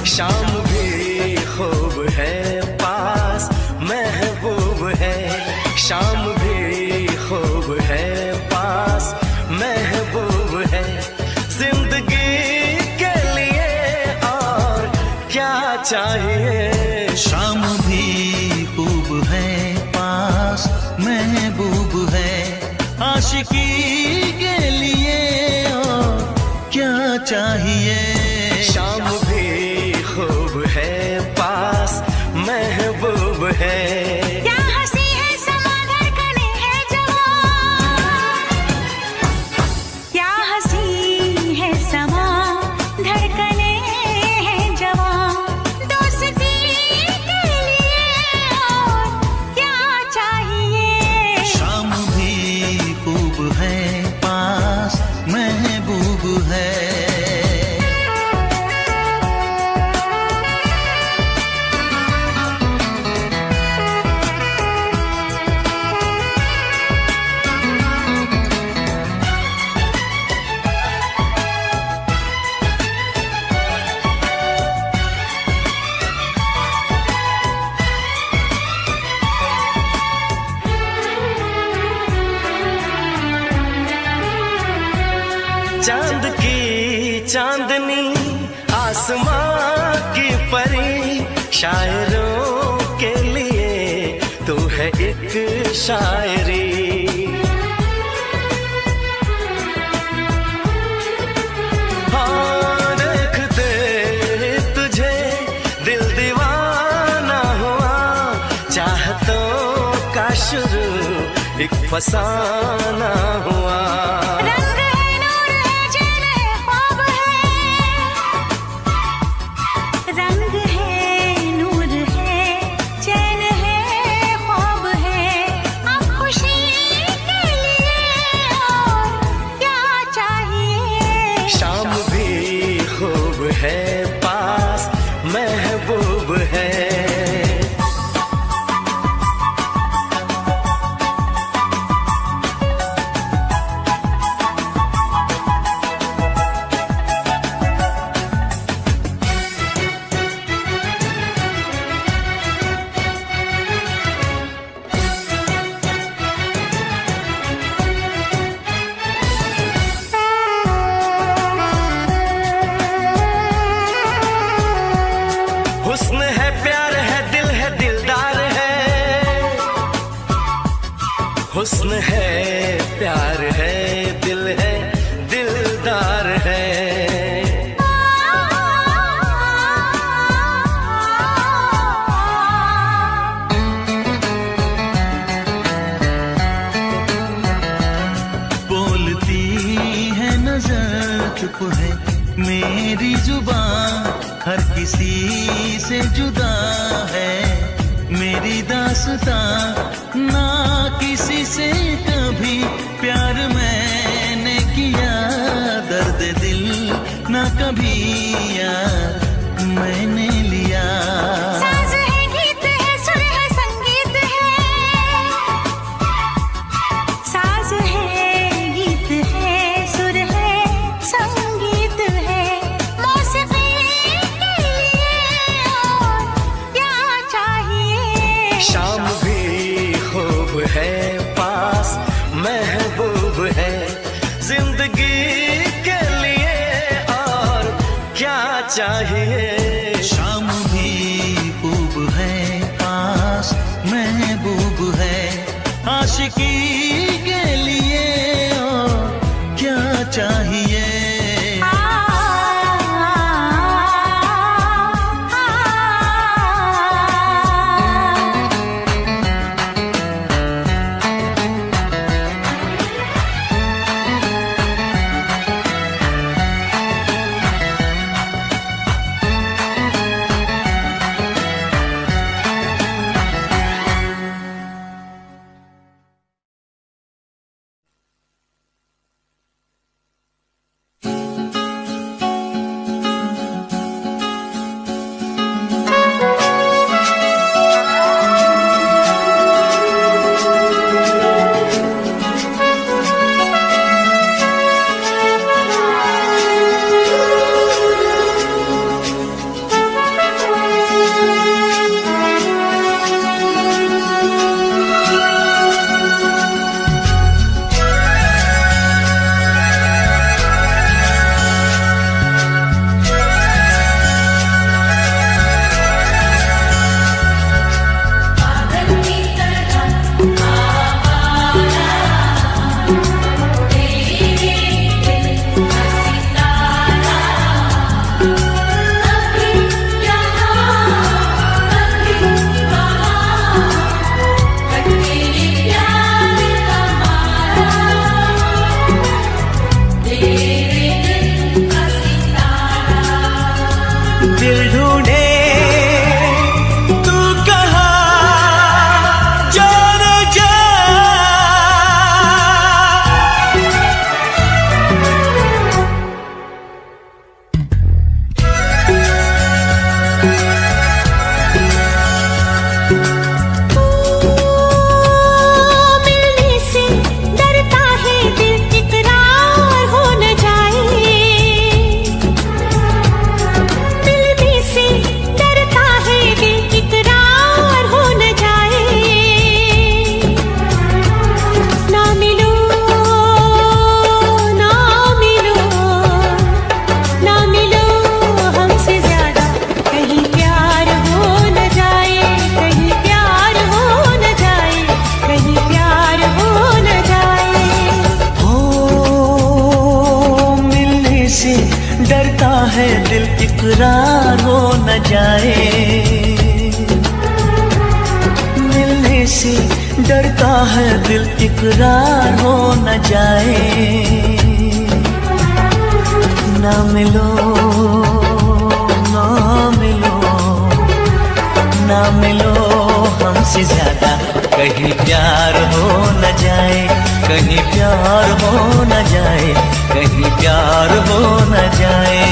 शाम भी खूब है पास महबूब है, शाम भी खूब है पास महबूब है, जिंदगी के लिए और क्या चाहिए। शाम भी खूब है पास महबूब है, आशिकी के लिए और क्या चाहिए। शाम भी खूब है पास महबूब है, क्या हंसी है समा धड़कने है जवां, क्या हंसी है समा धड़कने है जवां, दोस्ती के लिए और क्या चाहिए। शाम भी खूब है पास महबूब है। चांद की चांदनी आसमां की परी, शायरों के लिए तू है एक शायरी। हाँ देखते तुझे दिल दीवाना हुआ, चाहतों का शुरू एक फसाना हुआ। रंग है नूर है चैन है ख्वाब है, अब खुशी के लिए और क्या चाहिए। शाम भी खूब है पास महबूब है। हुस्न है प्यार है दिल है दिलदार है, हुस्न है प्यार है दिल है दिलदार है। बोलती है नजर चुप है मेरी जुबान, हर किसी से जुदा है मेरी दास्तां, ना किसी से कभी प्यार मैंने किया, दर्द दिल ना कभी यार मैंने लिया। साज है गीत है सुर है संगीत है, साज है गीत है सुर है संगीत है, मौसीकी के लिए और क्या चाहिए। शाम भी खूब है पास महबूब है, जिंदगी के लिए और क्या चाहिए। शाम भी खूब है पास महबूब है, आशिकी के लिए और क्या चाहिए। से डरता है दिल इकरार हो न जाए, मिलने से डरता है दिल इकरार हो न जाए। ना मिलो ना मिलो ना मिलो हमसे ज्यादा, कहीं प्यार हो न जाए, कहीं प्यार हो न जाए, कहीं प्यार हो न जाए।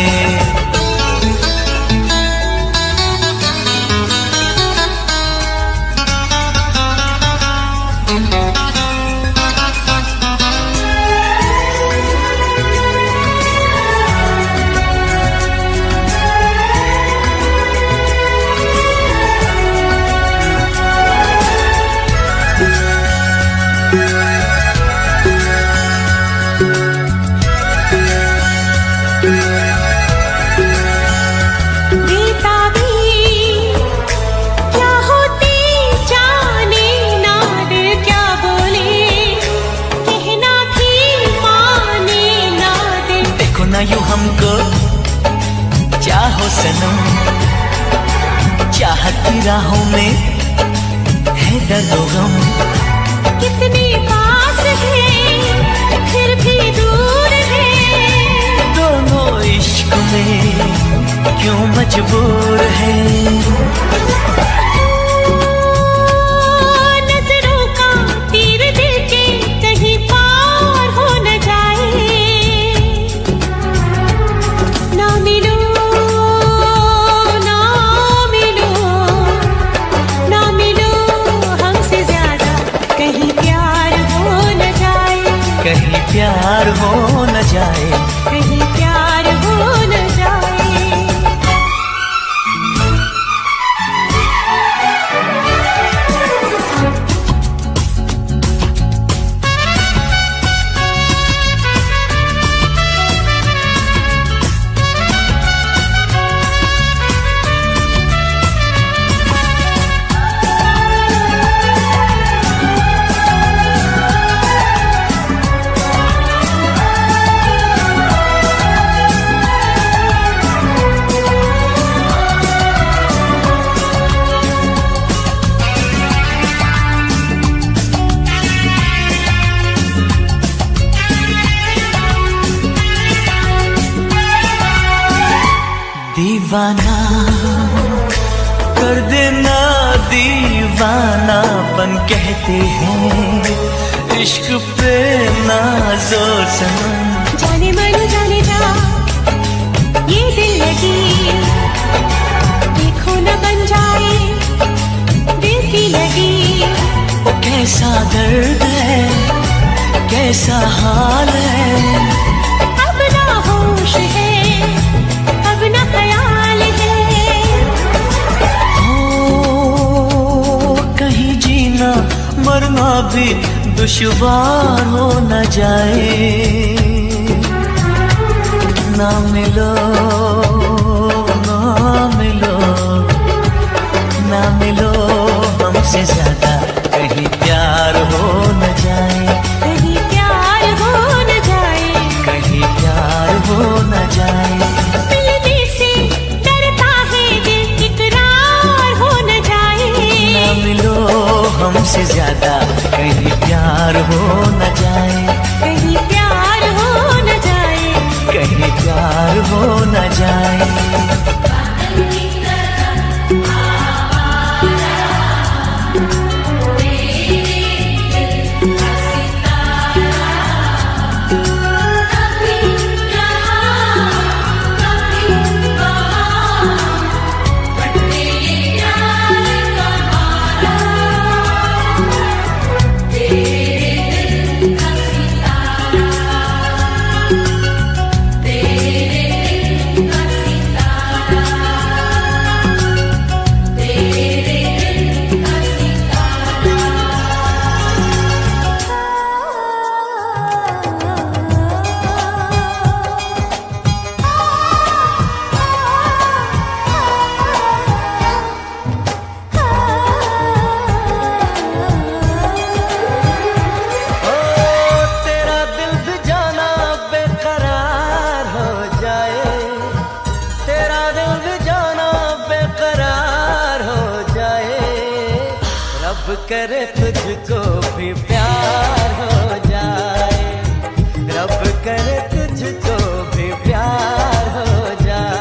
यूं हमको चाहो सनम, चाहत की राहों में है दर्द व गम। कितने पास है फिर भी दूर है, दोनों इश्क में क्यों मजबूर है। नजरों का तीर दिल के कहीं पार हो न जाए। ना मिलो ना मिलो ना मिलो हमसे ज्यादा, कहीं प्यार हो न जाए, कहीं प्यार हो न जाए, कहीं प्यार हो न जाए। दीवाना कर देना, दीवानापन कहते हैं इश्क पे नाज़ो सनम। जाने मन जाने जा ये दिल लगी, देखो न बन जाए दिल की लगी। वो कैसा दर्द है, कैसा हाल है, अब ना होश है, अब ना ख्याल है। हो कहीं जीना मरना भी दुश्वार हो न जाए। ना मिलो ना मिलो ना मिलो हमसे ज्यादा, कहीं प्यार हो न जाए, कहीं प्यार हो न जाए, कहीं प्यार हो न जाए। मिलने से डरता है दिल इकरार हो न जाए। ना मिलो हमसे ज्यादा, कहीं प्यार हो न जाए, कहीं प्यार हो न जाए, कहीं प्यार हो न जाए। करे तुझको भी प्यार हो जाए, रब करे तुझको भी प्यार हो जाए।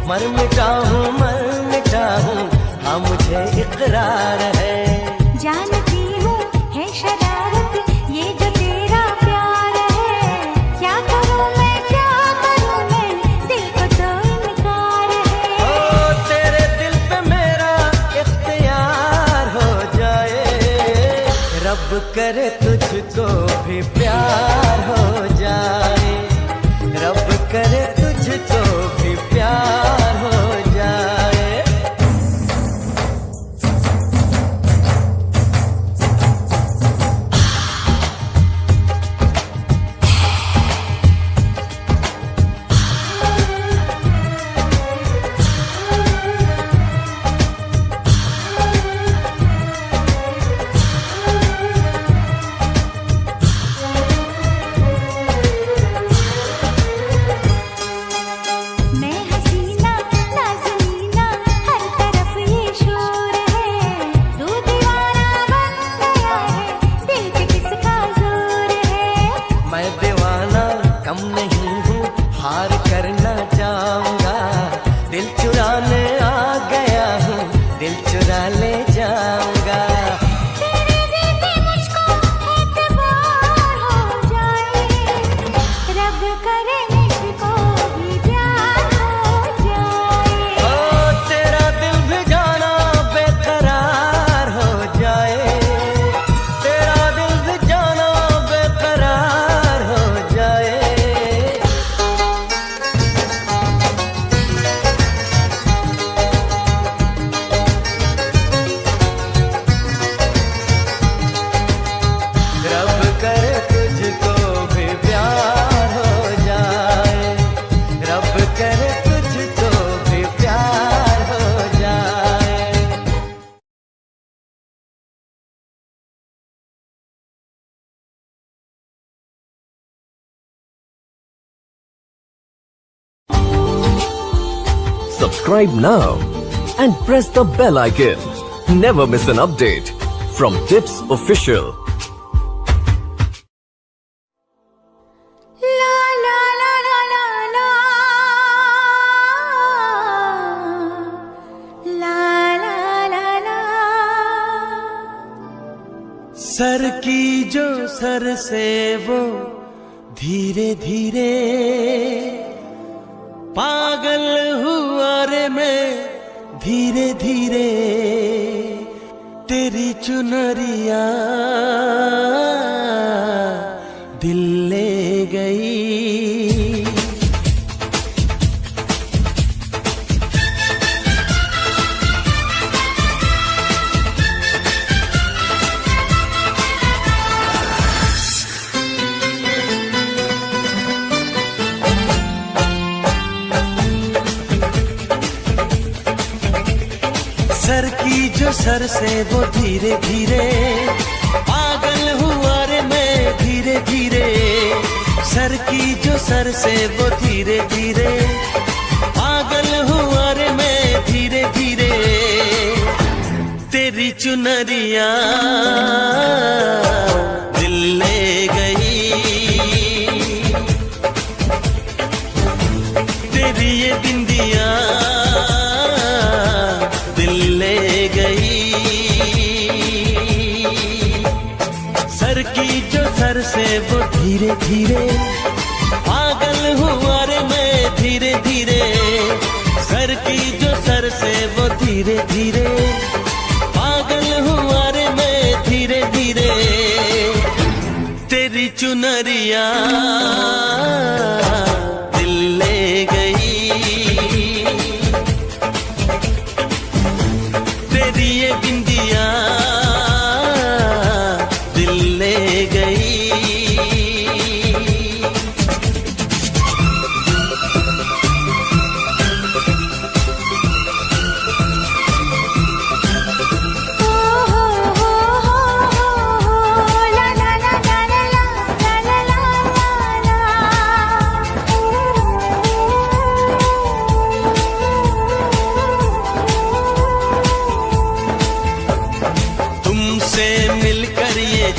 मर मिटा हूँ हाँ मुझे इकरार है। जानती हूँ है शरारत ये जो तेरा प्यार है, क्या करूँ मैं दिल को तो इनकार है। ओ तेरे दिल पे मेरा इख्तियार हो जाए, रब करे तुझको भी प्यार हो जाए, रब करे तुझको भी प्यार हो जाए। Subscribe now and press the bell icon. Never miss an update from Tips Official. La la la la la la la la la la। Sir की जो सर से वो धीरे धीरे पागल हुआ रे मैं धीरे धीरे, तेरी चुनरिया दिल ले गई। सर की जो सर से वो धीरे धीरे पागल हुआ रे मैं धीरे धीरे, सर की जो सर से वो धीरे धीरे पागल हुआ रे मैं धीरे धीरे, तेरी चुनरिया दिल ले गई, तेरी ये बिंदिया दिल ले गई। की जो सर से वो धीरे धीरे पागल हुआ रे मैं धीरे धीरे। सर की जो सर से वो धीरे धीरे पागल हुआ रे मैं धीरे धीरे। तेरी चुनरिया दिल ले गई, तेरी ये बिंदिया दिल ले गई।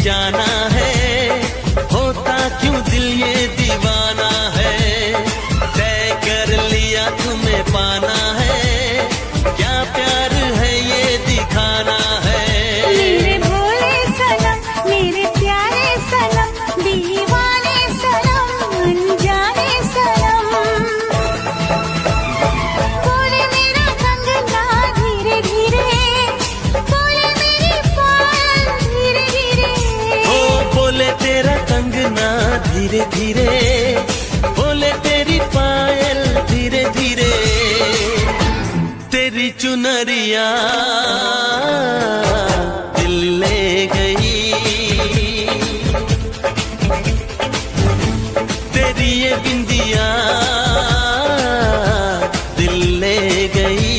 जाना है होता क्यों दिल ये दीवाना है। तय कर लिया तुम्हें पाना है, क्या प्यार है ये दिखाना है। मेरे भोले सनम मेरे प्यारे सनम दीवाने सनम अनजाने सनम। बोले मेरा कंगना धीरे धीरे, बोले मेरी पायल धीरे धीरे। बोले तेरा कंगना धीरे धीरे, बोले तेरी पायल धीरे धीरे। तेरी चुनरिया दिल ले गई, तेरी ये बिंदिया दिल ले गई।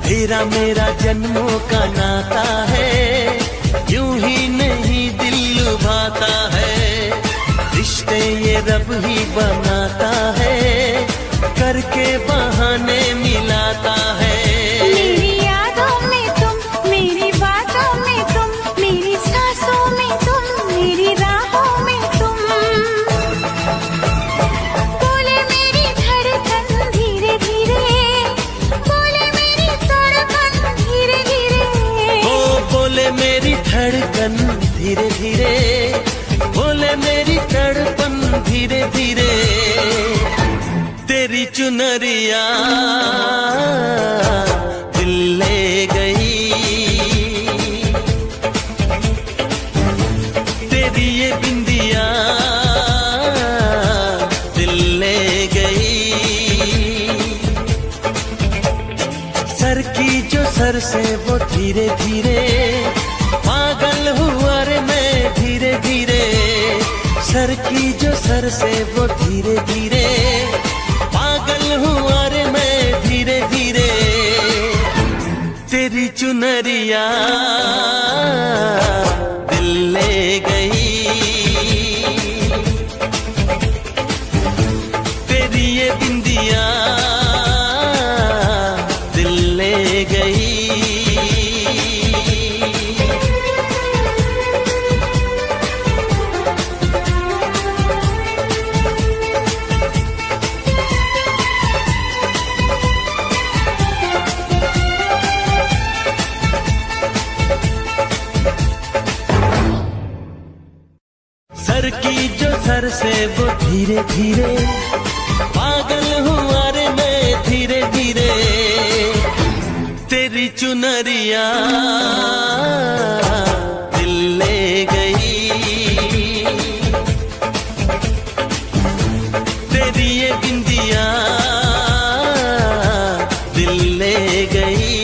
तेरा मेरा जन्मों का नाता है, यूं ही नहीं दिल लुभाता है। रिश्ते ये रब ही बनाता है, करके बहाने मिलाता है। मेरी यादों में तुम, मेरी बातों में तुम, मेरी सांसों में तुम, मेरी राहों में तुम। बोले मेरी धड़कन धीरे धीरे, बोले मेरी धड़कन धीरे धीरे। ओ बोले मेरी धड़कन धीरे धीरे, बोले मेरी धड़कन धीरे धीरे। तेरी चुनरिया दिल ले गई, तेरी ये बिंदिया दिल ले गई। सर की जो सर से वो धीरे धीरे पागल हुआ रे मैं धीरे धीरे। सर की जो सर से वो धीरे धीरे पागल हुआ रे मैं धीरे धीरे। तेरी चुनरिया दिल ले गई, तेरी ये बिंदिया दिल ले गई। सर की जो सर से वो धीरे धीरे पागल हुआ रे मैं धीरे धीरे। तेरी चुनरिया दिल ले गई, तेरी ये बिंदिया दिल ले गई।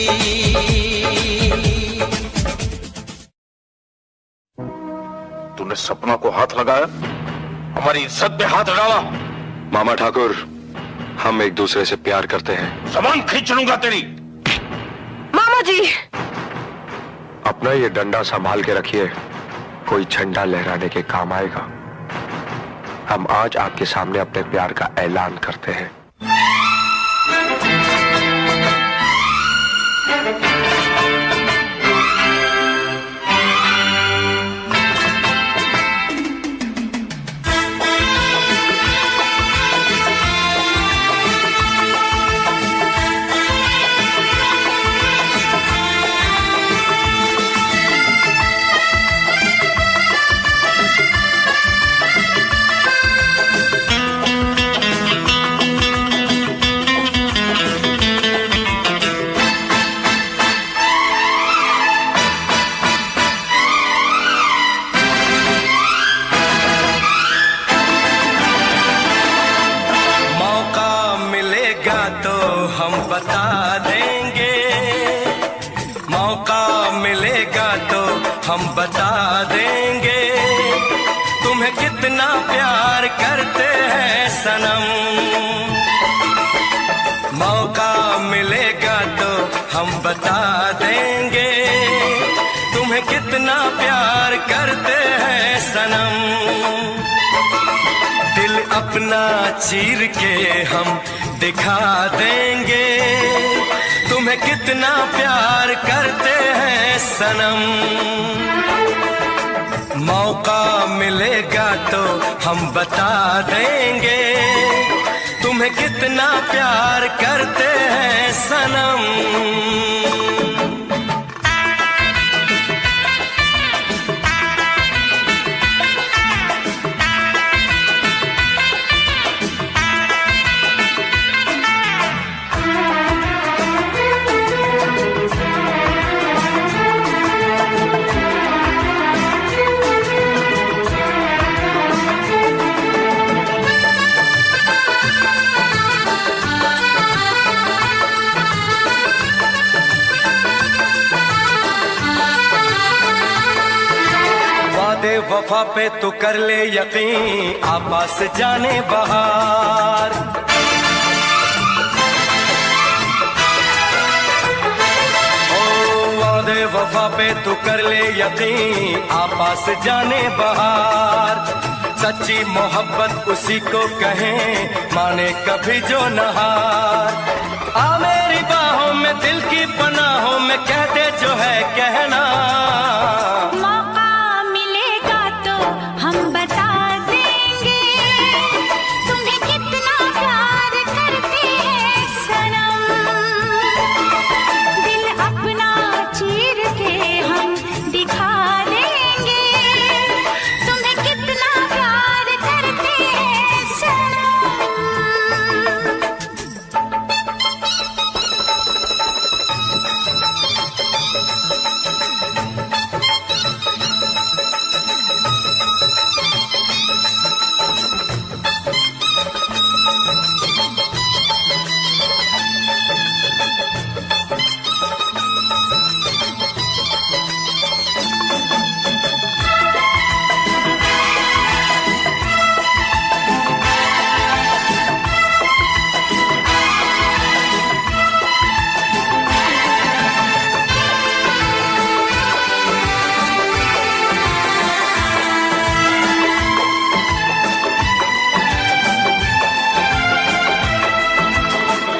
तूने सपना को हाथ लगाया, हमारी इज्जत पे हाथ डाला। मामा ठाकुर, हम एक दूसरे से प्यार करते हैं। जबान खींच लूंगा तेरी। मामा जी, अपना ये डंडा संभाल के रखिए, कोई झंडा लहराने के काम आएगा। हम आज आपके सामने अपने प्यार का ऐलान करते हैं। हम बता देंगे, मौका मिलेगा तो हम बता देंगे, तुम्हें कितना प्यार करते हैं सनम। मौका मिलेगा तो हम बता देंगे, तुम्हें कितना प्यार करते हैं सनम। दिल अपना चीर के हम दिखा देंगे, तुम्हें कितना प्यार करते हैं सनम। मौका मिलेगा तो हम बता देंगे, तुम्हें कितना प्यार करते हैं सनम। वफा पे तू कर ले यकीन, आपस जाने बहार। ओ वादे वफा पे तू कर ले यकीन, आपस जाने बहार। सच्ची मोहब्बत उसी को कहें, माने कभी जो नहार। आ मेरी बाहों में दिल की पनाहों में कह दे जो है कहना।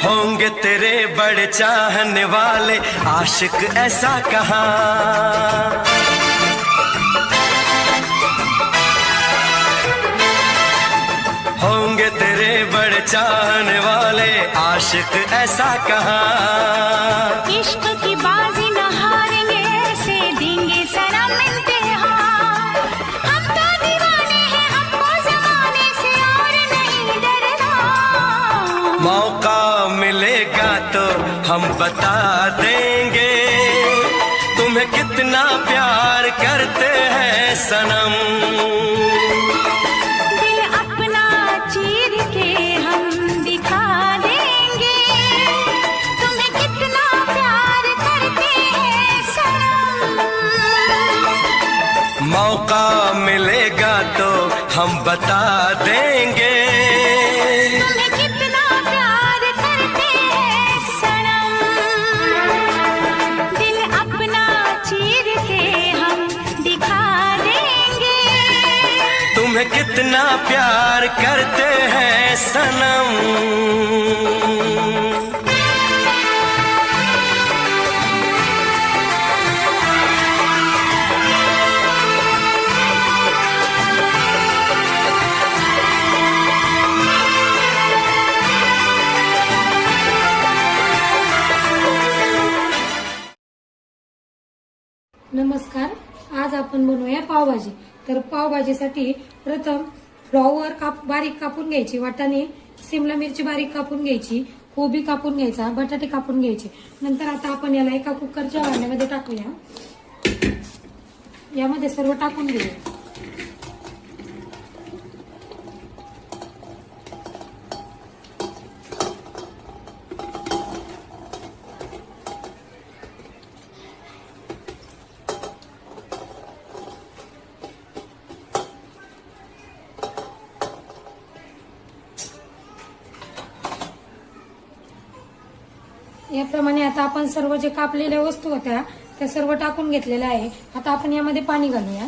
होंगे तेरे बड़े चाहने वाले आशिक ऐसा कहाँ। होंगे तेरे बड़े चाहने वाले आशिक ऐसा कहाँ। इश्क की बाजी न हारेंगे ऐसे देंगे सनम इम्तिहान। हम तो दीवाने हैं, हमको जमाने से और नहीं डरना। मौका मिलेगा तो हम बता देंगे, तुम्हें कितना प्यार करते हैं सनम। दिल अपना चीर के हम दिखा देंगे, तुम्हें कितना प्यार करते हैं सनम। मौका मिलेगा तो हम बता देंगे, तुम्हें कितना प्यार कितना प्यार करते हैं सनम। नमस्कार, आज आपण बनवूया पावभाजी। तर पावभाजीसाठी प्रथम फ्लॉवर बारीक कापून घ्यायची, वाटाणे सिमला मिरची बारीक कापून घ्यायची, कोबी कापून घ्यायचा, बटाटे कापून घ्यायचे। नंतर आता आपण याला एका कुकरच्या भांड्यामध्ये टाकूया, यामध्ये सर्व टाकून घेऊया। याप्रमाणे आता आपण सर्व जे कापलेल्या वस्तू होत्या त्या सर्व टाकून घेतलेल्या आहे। आता आपण यामध्ये पाणी घालूया।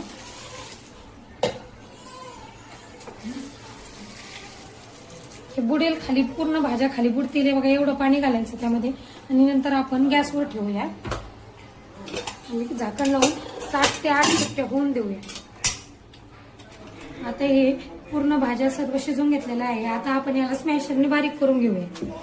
हे बुडेल खाली, पूर्ण भाज्या खाली बुडतील बघा, एवढं पाणी घालायचं त्यामध्ये। आणि नंतर आपण गॅसवर ठेवूया आणि झाकण लावून 7 ते 8 शिट्ट्या होऊन देऊया। आता हे पूर्ण भाज्या सर्व शिजून घेतलेल्या आहे। आता आपण याला स्मॅशरने बारीक करून घेऊया।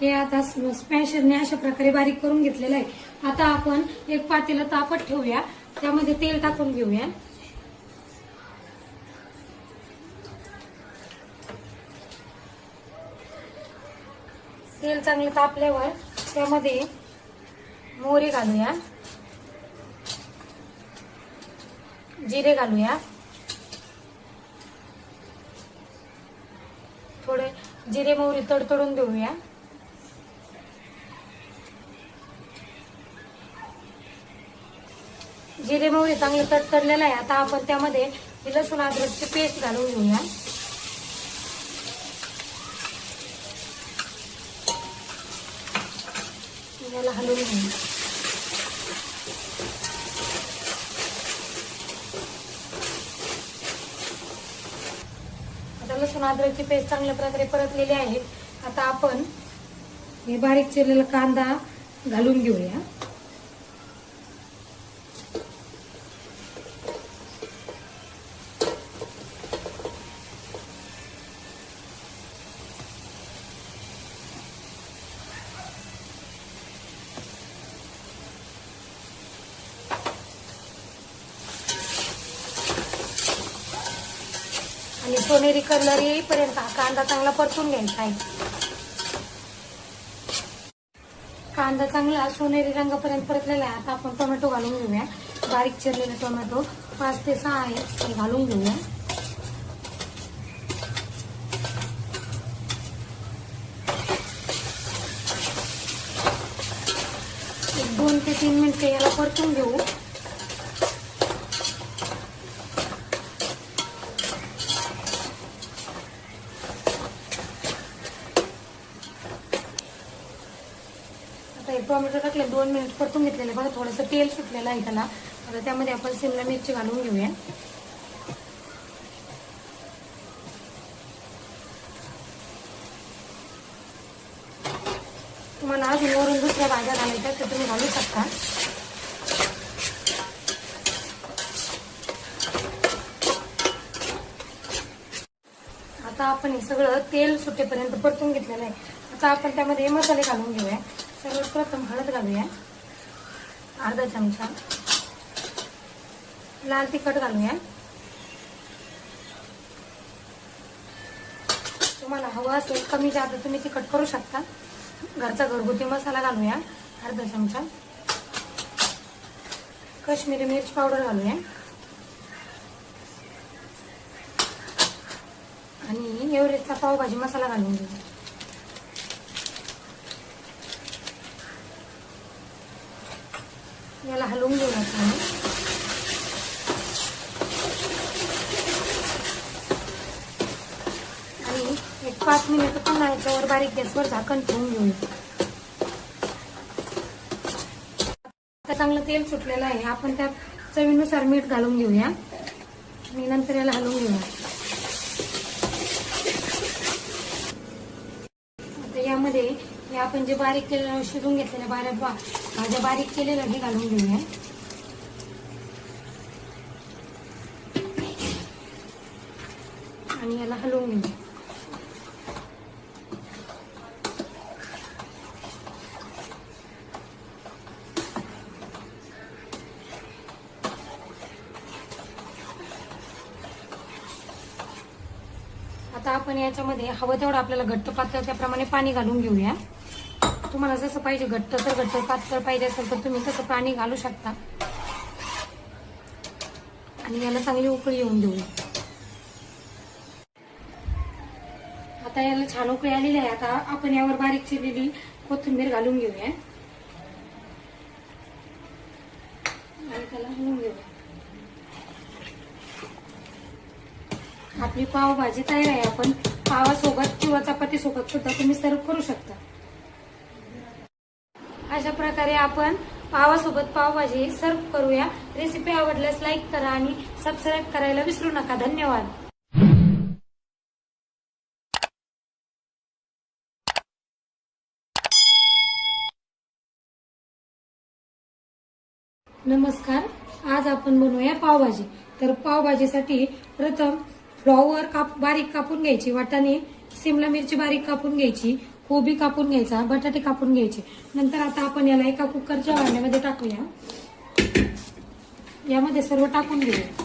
हे आता स्मॅशरने अशा प्रकारे बारीक करून घेतलेलं आहे। आता आपण एक पातेलं तापत ठेवूया, त्यामध्ये तेल टाकून घेऊया। तेल चांगलं तापल्यावर त्यामध्ये मोहरी घालूया, जिरे घालूया, थोडे जिरे मोहरी तडतडून देऊया। जिरे मोहरी चांगले तडतडलेलं आहे। आता आपण त्यामध्ये लसूण अद्रकची पेस्ट घालून घेऊया। याला हलवून घेऊया। आता लसूण अद्रकची पेस्ट चांगल्या प्रकारे परतलेली आहे। आता आपण हे बारीक चिरलेला कांदा घालून घेऊया। आणि सोनेरी कलर येईपर्यंत हा कांदा चांगला परतून घ्यायचा आहे। कांदा चांगला सोनेरी रंगापर्यंत परतलेला आहे। आता आपण टोमॅटो घालून घेऊया, बारीक चिरलेले टोमॅटो 5 ते 6 आहे ते घालून घेऊया। एक 2 ते 3 मिनिटे याला परतून घेऊ। टोमॅटो टाकले 2 मिनिट परतून घेतलेले बघा, थोडंसं तेल सुटलेलं आहे त्याला। आता त्यामध्ये आपण शिमला मिरची घालून घेऊया। तुम्हाला अजून वरून दुसऱ्या भाज्या घालायच्या तर तुम्ही घालू शकता। आता आपण हे सगळं तेल सुटेपर्यंत परतून घेतलेलं आहे। आता आपण त्यामध्ये मसाले घालून घेऊया। सर्वप्रथम हळद घालूया, अर्धा चमचा लाल तिखट घालूया। तुम्हाला हवा असेल कमी जास्त तुम्ही तिखट करू शकता। घरचा घरगुती मसाला घालूया, अर्धा चमचा काश्मीरी मिर्च पावडर घालूया आणि एव्हरेस्टचा पावभाजी मसाला घालून घेऊया। याला हलवून घेऊया आणि एक 5 मिनिट पुन्हा याच्यावर बारीक गॅसवर झाकण ठेवून घेऊया। चांगलं तेल सुटलेलं आहे. आपण त्यात चवीनुसार मीठ घालून घेऊया आणि नंतर याला हलवून घेऊया. आता यामध्ये हे आपण जे बारीक केलेलं शिजून घेतलेल्या भाज्या बारीक केलेल्या हे घालून घेऊया. आणि याला हलवून घेऊया. आता आपण याच्यामध्ये हवं तेवढं आपल्याला घट्ट पातळ त्याप्रमाणे पाणी घालून घेऊया. तुम्हाला जसं पाहिजे घट्ट तर घट्ट, पातळ पाहिजे असेल तर तुम्ही तसं पाणी घालू शकता. आणि याला चांगली उकळी येऊन देऊया. आता याला छान उकळी आलेली आहे. आता आपण यावर बारीक चिरलेली कोथिंबीर घालून घेऊया आणि त्याला हलवून घेऊया. आपली पावभाजी तयार आहे. आपण पावासोबत किंवा चपाती सोबत सुद्धा तुम्ही सर्व करू शकता. अशा प्रकारे आपण पावासोबत पावभाजी सर्व करूया. रेसिपी आवडल्यास लाईक करा आणि सबस्क्राईब करायला विसरू नका. धन्यवाद. नमस्कार. आज आपण बनवूया पावभाजी. तर पावभाजीसाठी प्रथम फ्लॉवर बारीक कापून घ्यायची, वाटाणे सिमला मिरची बारीक कापून घ्यायची, कोबी कापून घ्यायचा, बटाटे कापून घ्यायचे. नंतर आता आपण याला एका कुकरच्या भांड्यामध्ये टाकूया. यामध्ये सर्व टाकून घेऊया.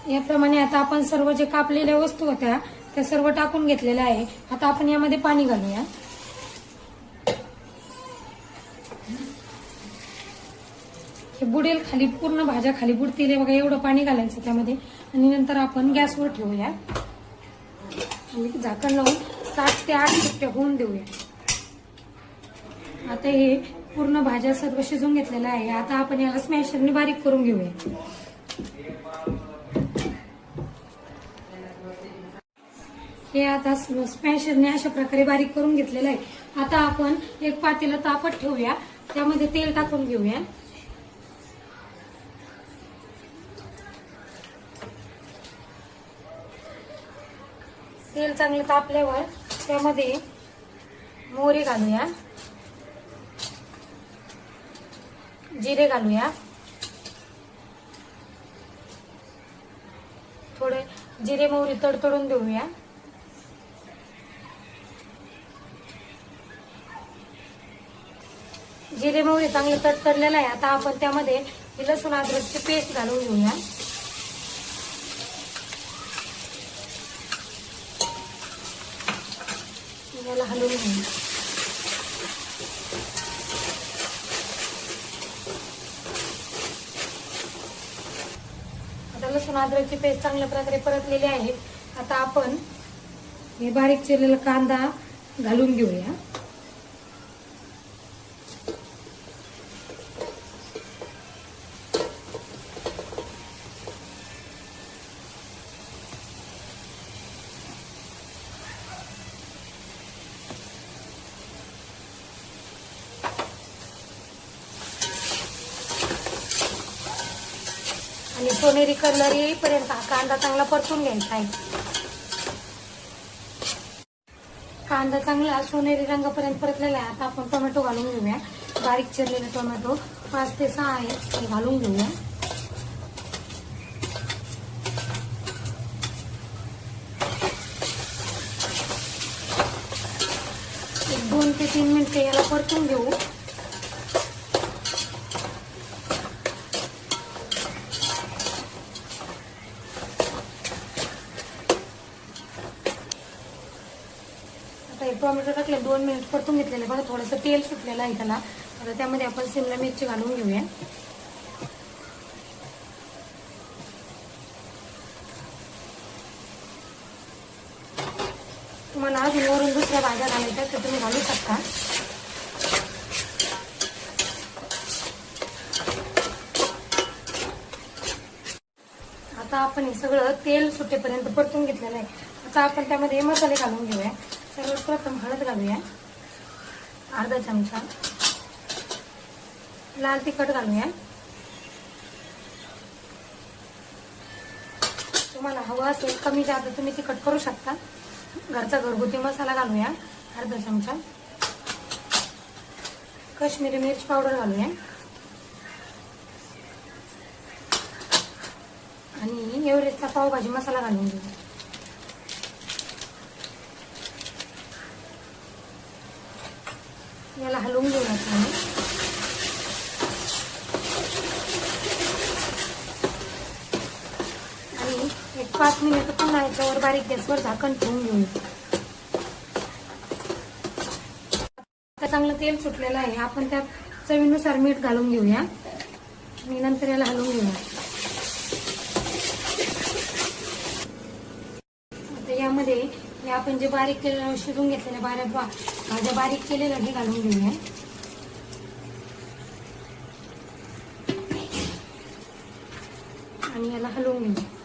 याप्रमाणे आता आपण सर्व जे कापलेल्या वस्तू होत्या त्या सर्व टाकून घेतलेल्या आहे. आता आपण यामध्ये पाणी घालूया. हे बुडेल खाली, पूर्ण भाज्या खाली बुडतील बघा, एवढं पाणी घालायचं त्यामध्ये. आणि नंतर आपण गॅसवर ठेवूया आणि झाकण लावून 7 ते 8 शिट्ट्या होऊन देऊया. आता हे पूर्ण भाज्या सर्व शिजून घेतलेल्या आहे. आता आपण याला स्मॅशरने बारीक करून घेऊया. हे आता स्मॅशरने अशा प्रकारे बारीक करून घेतलेलं आहे. आता आपण एक पातेलं तापत ठेवूया. त्यामध्ये तेल टाकून घेऊया. तेल चांगलं तापल्यावर त्यामध्ये मोहरी घालूया, जिरे घालूया. थोडे जिरे मोहरी तडतडून देऊया. जिरे मोहरी चांगले तडतडलेलं आहे. आता आपण त्यामध्ये लसूण अद्रकची पेस्ट घालून घेऊया. याला हलवून घेऊया. आता लसूण अद्रकची पेस्ट चांगल्या प्रकारे परतलेली आहे. आता आपण हे बारीक चिरलेला कांदा घालून घेऊया. आणि सोनेरी कलर येईपर्यंत हा कांदा चांगला परतून घ्यायचा आहे. कांदा चांगला सोनेरी रंगापर्यंत परतलेला आहे. आता आपण टोमॅटो घालून घेऊया. बारीक चिरलेले टोमॅटो 5 ते 6 आहेत ते घालून घेऊया. एक 2 ते 3 मिनिटे याला परतून घेऊ. टोमॅटो टाकले 2 मिनिट परतून घेतलेले बघा. थोडंसं तेल सुटलेलं आहे त्याला. आता त्यामध्ये आपण शिमला मिरची घालून घेऊया. वेगवेगळ्या भाज्या घालायच्या तर तुम्ही घालू शकता. आता आपण हे सगळं तेल सुटेपर्यंत परतून घेतलेलं आहे. आता आपण त्यामध्ये मसाले घालून घेऊया. सर्वप्रथम हळद घालूया, अर्धा चमचा. लाल तिखट घालूया. तुम्हाला हवं असेल कमी जास्त तुम्ही तिखट करू शकता. घरचा घरगुती मसाला घालूया, अर्धा चमचा. काश्मीरी मिरची पावडर घालूया आणि एव्हरेस्टचा पावभाजी मसाला घालून घेऊया. याला हलवून घेऊया चांगलं. आणि एक 5 मिनिट पुन्हा याच्यावर बारीक गॅसवर झाकण ठेवून घेऊया. आता चांगलं तेल सुटलेलं आहे. आपण त्यात चवीनुसार मीठ घालून घेऊया आणि नंतर याला हलवून घेऊया. आता यामध्ये हे आपण जे बारीक शिजून घेतलेल्या भाज्या बारीक केलेल्या हे घालून घेऊया. आणि याला हलवून घेऊया.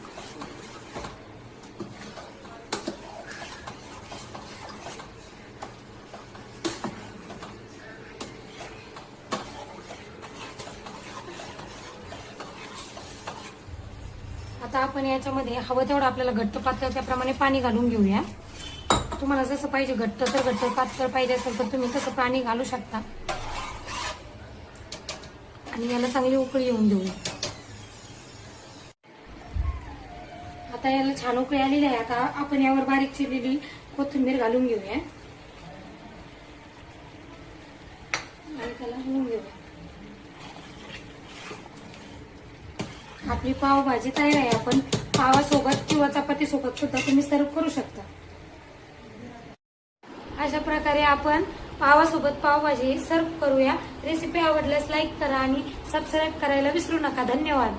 आता आपण याच्यामध्ये हवं तेवढं आपल्याला घट्ट पातळ त्याप्रमाणे पाणी घालून घेऊया. तुम्हाला जसं पाहिजे घट्ट तर घट्ट, पातळ पाहिजे असेल तर तुम्ही तसं पाणी घालू शकता. आणि याला चांगली उकळी येऊन देऊया. आता याला छान उकळी आलेली आहे. आता आपण यावर बारीक चिरलेली कोथिंबीर घालून घेऊया आणि त्याला हलवून घेऊया. आपली पावभाजी तयार आहे. आपण पावासोबत किंवा चपाती सोबत सुद्धा तुम्ही सर्व करू शकता. अशा प्रकारे आपण पावासोबत पावभाजी सर्व करूया. रेसिपी आवडल्यास लाईक करा आणि सबस्क्राईब करायला विसरू नका. धन्यवाद.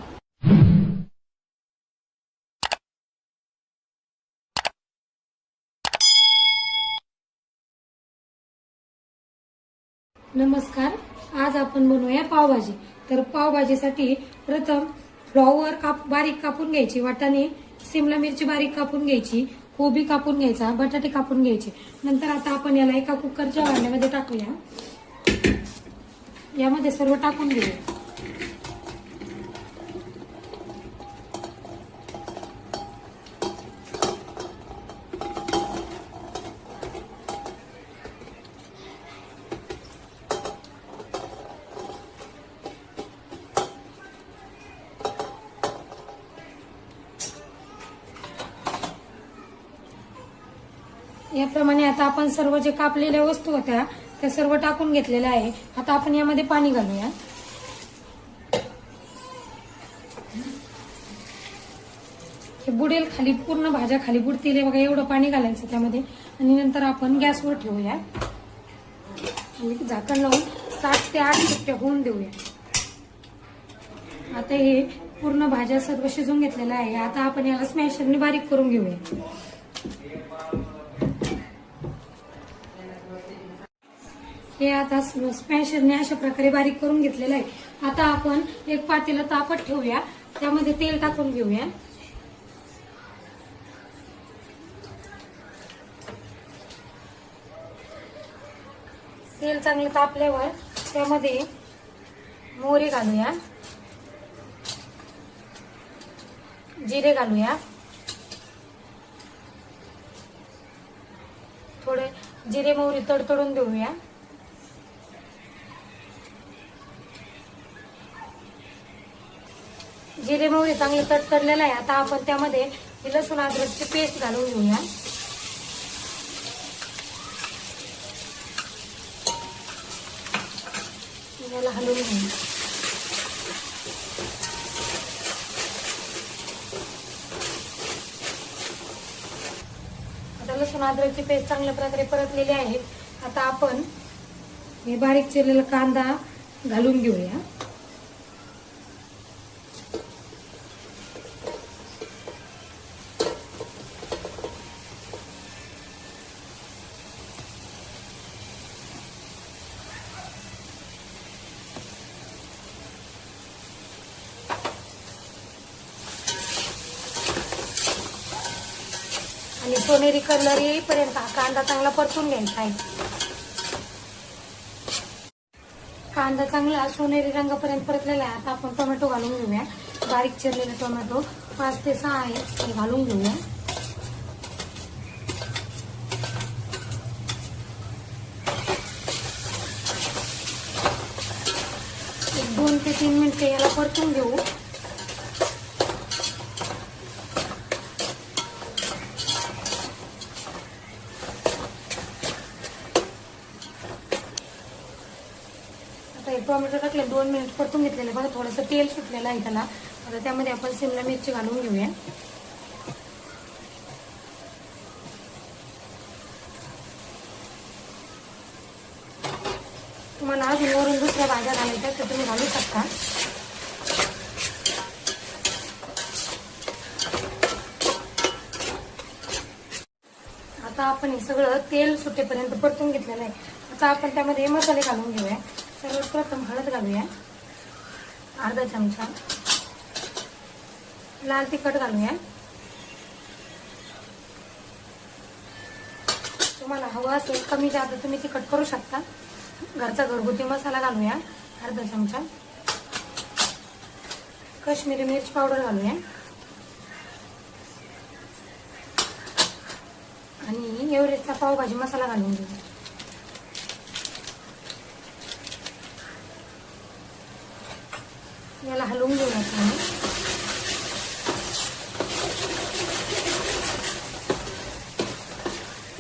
नमस्कार. आज आपण बनवूया पावभाजी. तर पावभाजीसाठी प्रथम फ्लॉवर बारीक कापून घ्यायची, वाटाणे सिमला मिरची बारीक कापून घ्यायची, कोबी कापून घ्यायचा, बटाटे कापून घ्यायचे. नंतर आता आपण याला एका कुकरच्या भांड्यामध्ये टाकूया. यामध्ये सर्व टाकून घेऊया. याप्रमाणे आता आपण सर्व जे कापलेल्या वस्तू होत्या त्या सर्व टाकून घेतलेल्या आहे. आता आपण यामध्ये पाणी घालूया. हे बुडेल खाली, पूर्ण भाज्या खाली बुडतील बघा, एवढं पाणी घालायचं त्यामध्ये. आणि नंतर आपण गॅसवर ठेवूया आणि झाकण लावून 7 ते 8 शिट्ट्या होऊन देऊया. आता हे पूर्ण भाज्या सर्व शिजून घेतलेल्या आहे. आता आपण याला स्मॅशरने बारीक करून घेऊया. हे आता स्मॅशरने अशा प्रकारे बारीक करून घेतलेलं आहे. आता आपण एक पातेलं तापत ठेवूया. त्यामध्ये तेल टाकून घेऊया. तेल चांगलं तापल्यावर त्यामध्ये मोहरी घालूया, जिरे घालूया. थोडे जिरे मोहरी तडतडून देऊया. जिरे मोहरी चांगले तडतडलेलं आहे. आता आपण त्यामध्ये लसूण अद्रकची पेस्ट घालून घेऊया. याला हलवून घेऊया. आता लसूण अद्रकची पेस्ट चांगल्या प्रकारे परतलेली आहे. आता आपण हे बारीक चिरलेला कांदा घालून घेऊया. सोनेरी कलर येईपर्यंत हा कांदा चांगला परतून घ्यायचा आहे. कांदा चांगला सोनेरी रंगापर्यंत परतलेला आहे. आता आपण टोमॅटो घालून घेऊया. बारीक चिरलेले टोमॅटो 5 ते 6 आहे ते घालून घेऊया. एक 2 ते 3 मिनिटे याला परतून घेऊ. टोमॅटो टाकले 2 मिनिट परतून घेतलेले बघा. थोडंसं तेल सुटलेलं आहे त्याला. आता त्यामध्ये आपण शिमला मिरची घालून घेऊया. तुम्हाला अजून वरून दुसऱ्या भाज्या घालायच्या तर तुम्ही घालू शकता. आता आपण हे सगळं तेल सुटेपर्यंत परतून घेतलेलं आहे. आता आपण त्यामध्ये मसाले घालून घेऊया. सर्वप्रथम हळद घालूया, अर्धा चमचा. लाल तिखट घालूया. तुम्हाला हवं असेल कमी जास्त तुम्ही तिखट करू शकता. घरचा घरगुती मसाला घालूया, अर्धा चमचा. काश्मीरी मिरची पावडर घालूया आणि एव्हरेस्टचा पावभाजी मसाला घालून घेऊया. याला हलवून घेऊया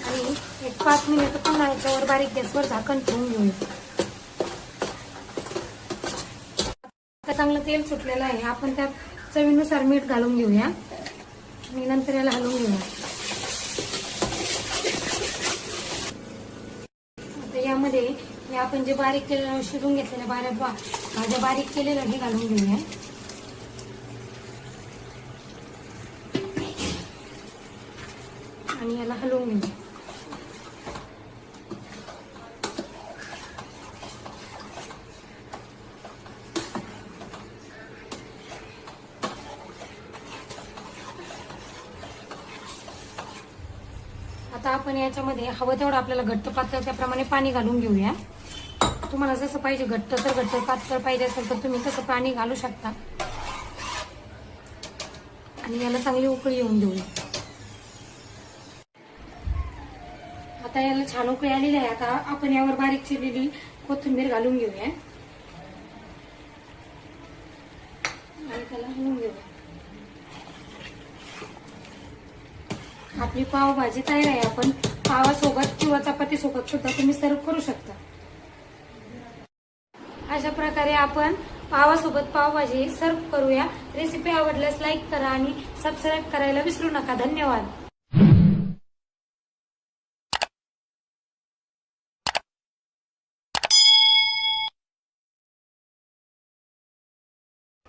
आणि एक 5 मिनिट पुन्हा याच्यावर बारीक गॅसवर झाकण ठेवून घेऊया. आता चांगलं तेल सुटलेलं आहे. आपण त्यात चवीनुसार मीठ घालून घेऊया आणि नंतर याला हलवून घेऊया. आता यामध्ये हे आपण जे बारीक केलेलं शिजून घेतलेल्या भाज्या बारीक केलेल्या हे घालून घेऊया. आणि याला हलवून घेऊया. आता आपण याच्यामध्ये हवं तेवढं आपल्याला घट्ट पातळ त्याप्रमाणे पाणी घालून घेऊया. तुम्हाला जसं पाहिजे घट्ट तर घट्ट, पातळ पाहिजे असेल तर तुम्ही तसं पाणी घालू शकता. आणि याला चांगली उकळी येऊन देऊया. आता याला छान उकळी आलेली आहे. आता आपण यावर बारीक चिरलेली कोथिंबीर घालून घेऊया आणि त्याला हलवून घेऊया. आपली पावभाजी तयार आहे. आपण पावासोबत किंवा चपाती सोबत सुद्धा तुम्ही सर्व करू शकता. अशा प्रकारे आपण पावासोबत पावभाजी सर्व करूया. रेसिपी आवडल्यास लाईक करा आणि सबस्क्राईब करायला विसरू नका. धन्यवाद.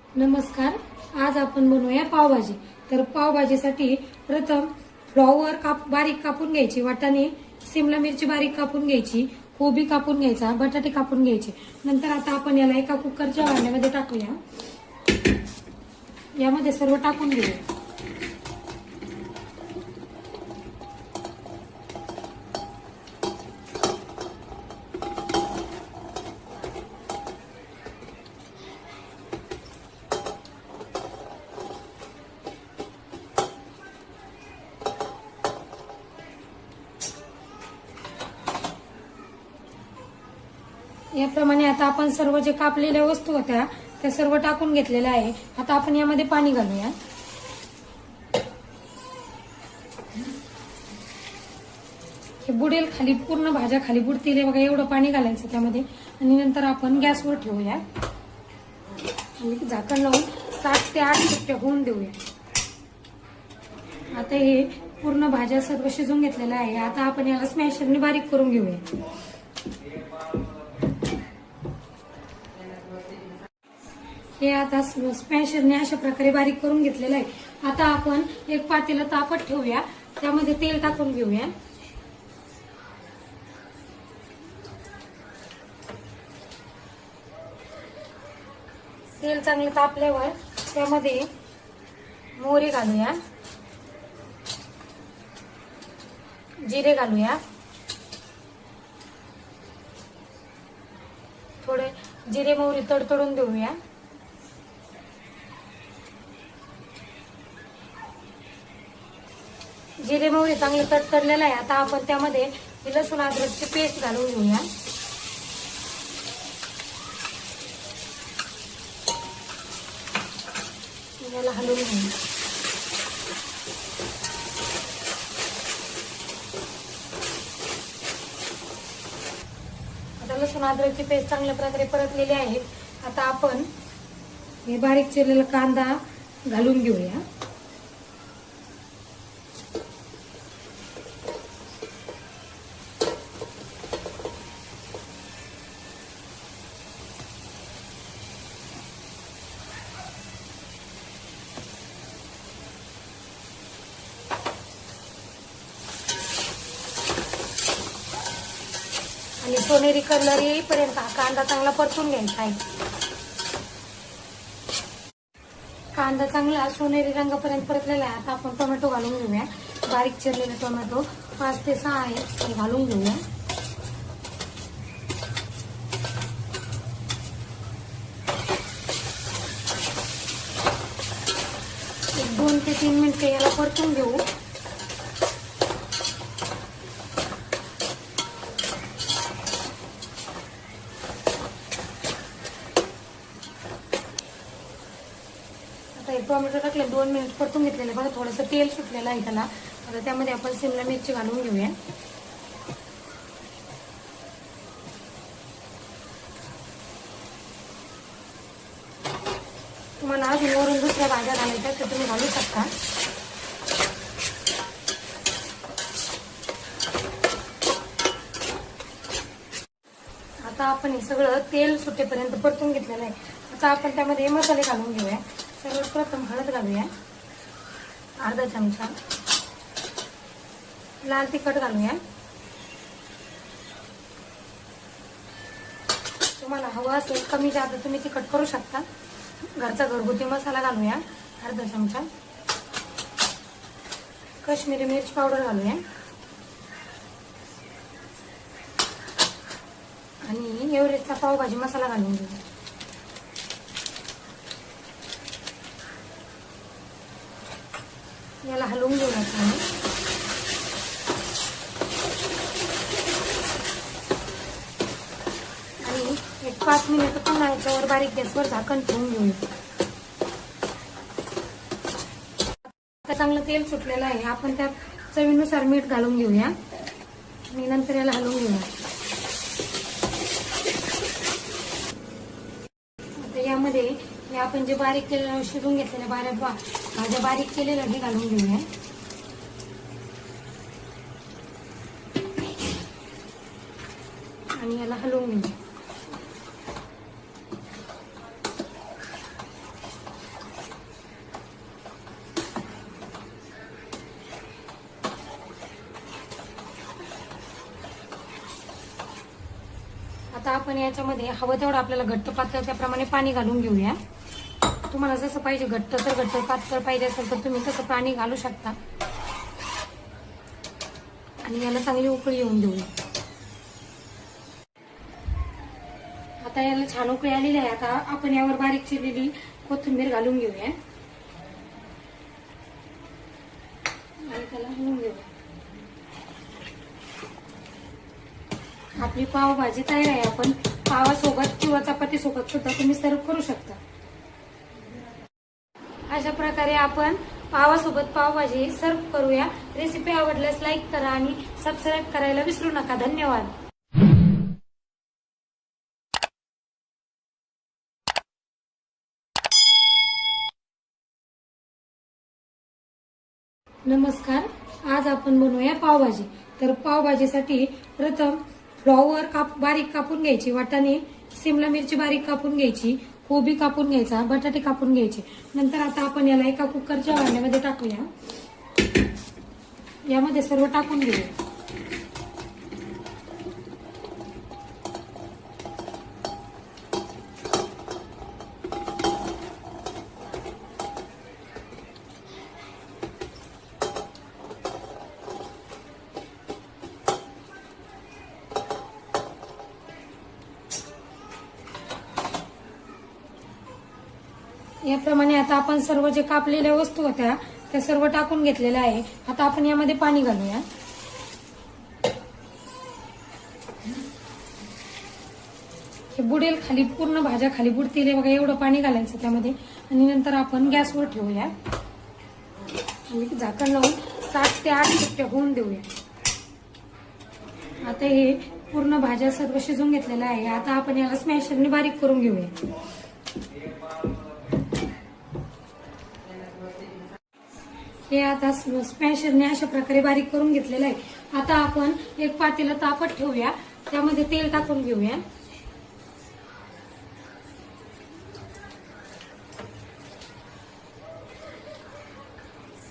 नमस्कार. आज आपण बनवूया पावभाजी. तर पावभाजीसाठी प्रथम फ्लॉवर बारीक कापून घ्यायची, वाटाणे सिमला मिरची बारीक कापून घ्यायची, कोबी कापून घ्यायचा, बटाटे कापून घ्यायचे. नंतर आता आपण याला एका कुकरच्या भांड्यामध्ये टाकूया. यामध्ये सर्व टाकून घेऊया. याप्रमाणे आता आपण सर्व जे कापलेल्या वस्तू होत्या त्या सर्व टाकून घेतलेल्या आहे. आता आपण यामध्ये पाणी घालूया. हे बुडेल खाली, पूर्ण भाज्या खाली बुडतील बघा, एवढं पाणी घालायचं त्यामध्ये. आणि नंतर आपण गॅसवर ठेवूया आणि झाकण लावून 7 ते 8 शिट्ट्या होऊन देऊया. आता हे पूर्ण भाज्या सर्व शिजून घेतलेल्या आहे. आता आपण याला स्मॅशरने बारीक करून घेऊया. हे आता स्मॅशरने अशा प्रकारे बारीक करून घेतलेलं आहे. आता आपण एक पातेलं तापत ठेवूया. त्यामध्ये तेल टाकून घेऊया. तेल चांगलं तापल्यावर त्यामध्ये मोहरी घालूया. जिरे घालूया. थोडे जिरे मोहरी तडतडून देऊया. जिरे मोहरी चांगले तडतडलेलं आहे. आता आपण त्यामध्ये लसूण अद्रकची पेस्ट घालून घेऊया. याला हलवून घेऊया. आता लसूण अद्रकची पेस्ट चांगल्या प्रकारे परतलेली आहे. आता आपण हे बारीक चिरलेला कांदा घालून घेऊया. आणि सोनेरी कलर येईपर्यंत हा कांदा चांगला परतून घ्यायचा आहे. कांदा चांगला सोनेरी रंगापर्यंत परतलेला आहे. आता आपण टोमॅटो घालून घेऊया. बारीक चिरलेले टोमॅटो 5 ते 6 आहे ते घालून घेऊया. एक 2 ते 3 मिनिटे याला परतून घेऊ. टोमॅटो टाकले 2 मिनिट परतून घेतलेले बघा. थोडंसं तेल सुटलेलं आहे त्याला. आता त्यामध्ये आपण शिमला मिरची घालून घेऊया. तुम्हाला अजून वरून दुसऱ्या भाज्या घालायच्या तर तुम्ही घालू शकता. आता आपण हे सगळं तेल सुटेपर्यंत परतून घेतलेलं आहे. आता आपण त्यामध्ये मसाले घालून घेऊया. सर्वप्रथम हळद घालूया. अर्धा चमचा लाल तिखट घालूया. तुम्हाला हवं असेल कमी जास्त तुम्ही तिखट करू शकता. घरचा घरगुती मसाला घालूया. अर्धा चमचा काश्मीरी मिरची पावडर घालूया. आणि एव्हरेस्टचा पावभाजी मसाला घालून घेऊया. याला हलवून घेऊया. आणि एक 5 मिनिट पुन्हा याच्यावर बारीक गॅसवर झाकण ठेवून घेऊया. चांगलं तेल सुटलेलं आहे. आपण त्यात चवीनुसार मीठ घालून घेऊया आणि नंतर याला हलवून घेऊया. आता यामध्ये हे आपण जे बारीक केलेलं शिजून घेतलेल्या भाज्या बारीक केलेल्या हे घालून घेऊया. आणि याला हलवून घेऊया. आता आपण याच्यामध्ये हवं तेवढं आपल्याला घट्ट पातळ त्याप्रमाणे पाणी घालून घेऊया. तुम्हाला जसं पाहिजे घट्ट तर घट्ट, पातळ पाहिजे असेल तर तुम्ही तसं पाणी घालू शकता. आणि याला चांगली उकळी येऊन देऊया. आता याला छान उकळी आलेली आहे. आता आपण यावर बारीक चिरलेली कोथिंबीर घालून घेऊया आणि त्याला हलवून घेऊया. आपली पावभाजी तयार आहे. आपण पावासोबत किंवा चपाती सोबत सुद्धा तुम्ही सर्व करू शकता. अशा प्रकारे आपण पावासोबत पावभाजी सर्व करूया. रेसिपी आवडल्यास लाईक करा आणि सबस्क्राईब करायला विसरू नका. धन्यवाद. नमस्कार. आज आपण बनवूया पावभाजी. तर पावभाजीसाठी प्रथम फ्लॉवर बारीक कापून घ्यायची, वाटाणे सिमला मिरची बारीक कापून घ्यायची, कोबी कापून घ्यायचा, बटाटे कापून घ्यायचे. नंतर आता आपण याला एका कुकरच्या भांड्यामध्ये टाकूया. यामध्ये सर्व टाकून घेऊया. याप्रमाणे आता आपण सर्व जे कापलेल्या वस्तू होत्या त्या सर्व टाकून घेतलेल्या आहे. आता आपण यामध्ये पाणी घालूया. हे बुडेल खाली, पूर्ण भाज्या खाली बुडतील बघा, एवढं पाणी घालायचं त्यामध्ये. आणि नंतर आपण गॅसवर ठेवूया आणि झाकण लावून 7 ते 8 शिट्ट्या होऊन देऊया. आता हे पूर्ण भाज्या सर्व शिजून घेतलेल्या आहे. आता आपण याला स्मॅशरने बारीक करून घेऊया. हे आता स्मॅशरने अशा प्रकारे बारीक करून घेतलेलं आहे. आता आपण एक पातेलं तापत ठेवूया, त्यामध्ये तेल टाकून घेऊया.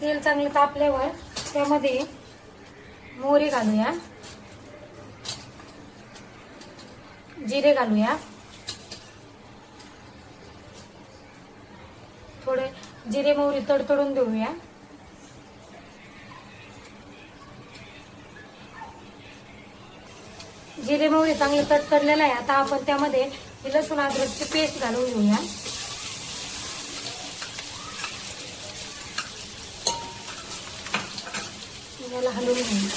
तेल चांगलं तापल्यावर त्यामध्ये मोहरी घालूया, जिरे घालूया. थोडे जिरे मोहरी तडतडून देऊया. जिरे मोहरी चांगले तडतडलेलं आहे. आता आपण त्यामध्ये लसूण अद्रकची पेस्ट घालून घेऊया. याला हलवून घेऊया.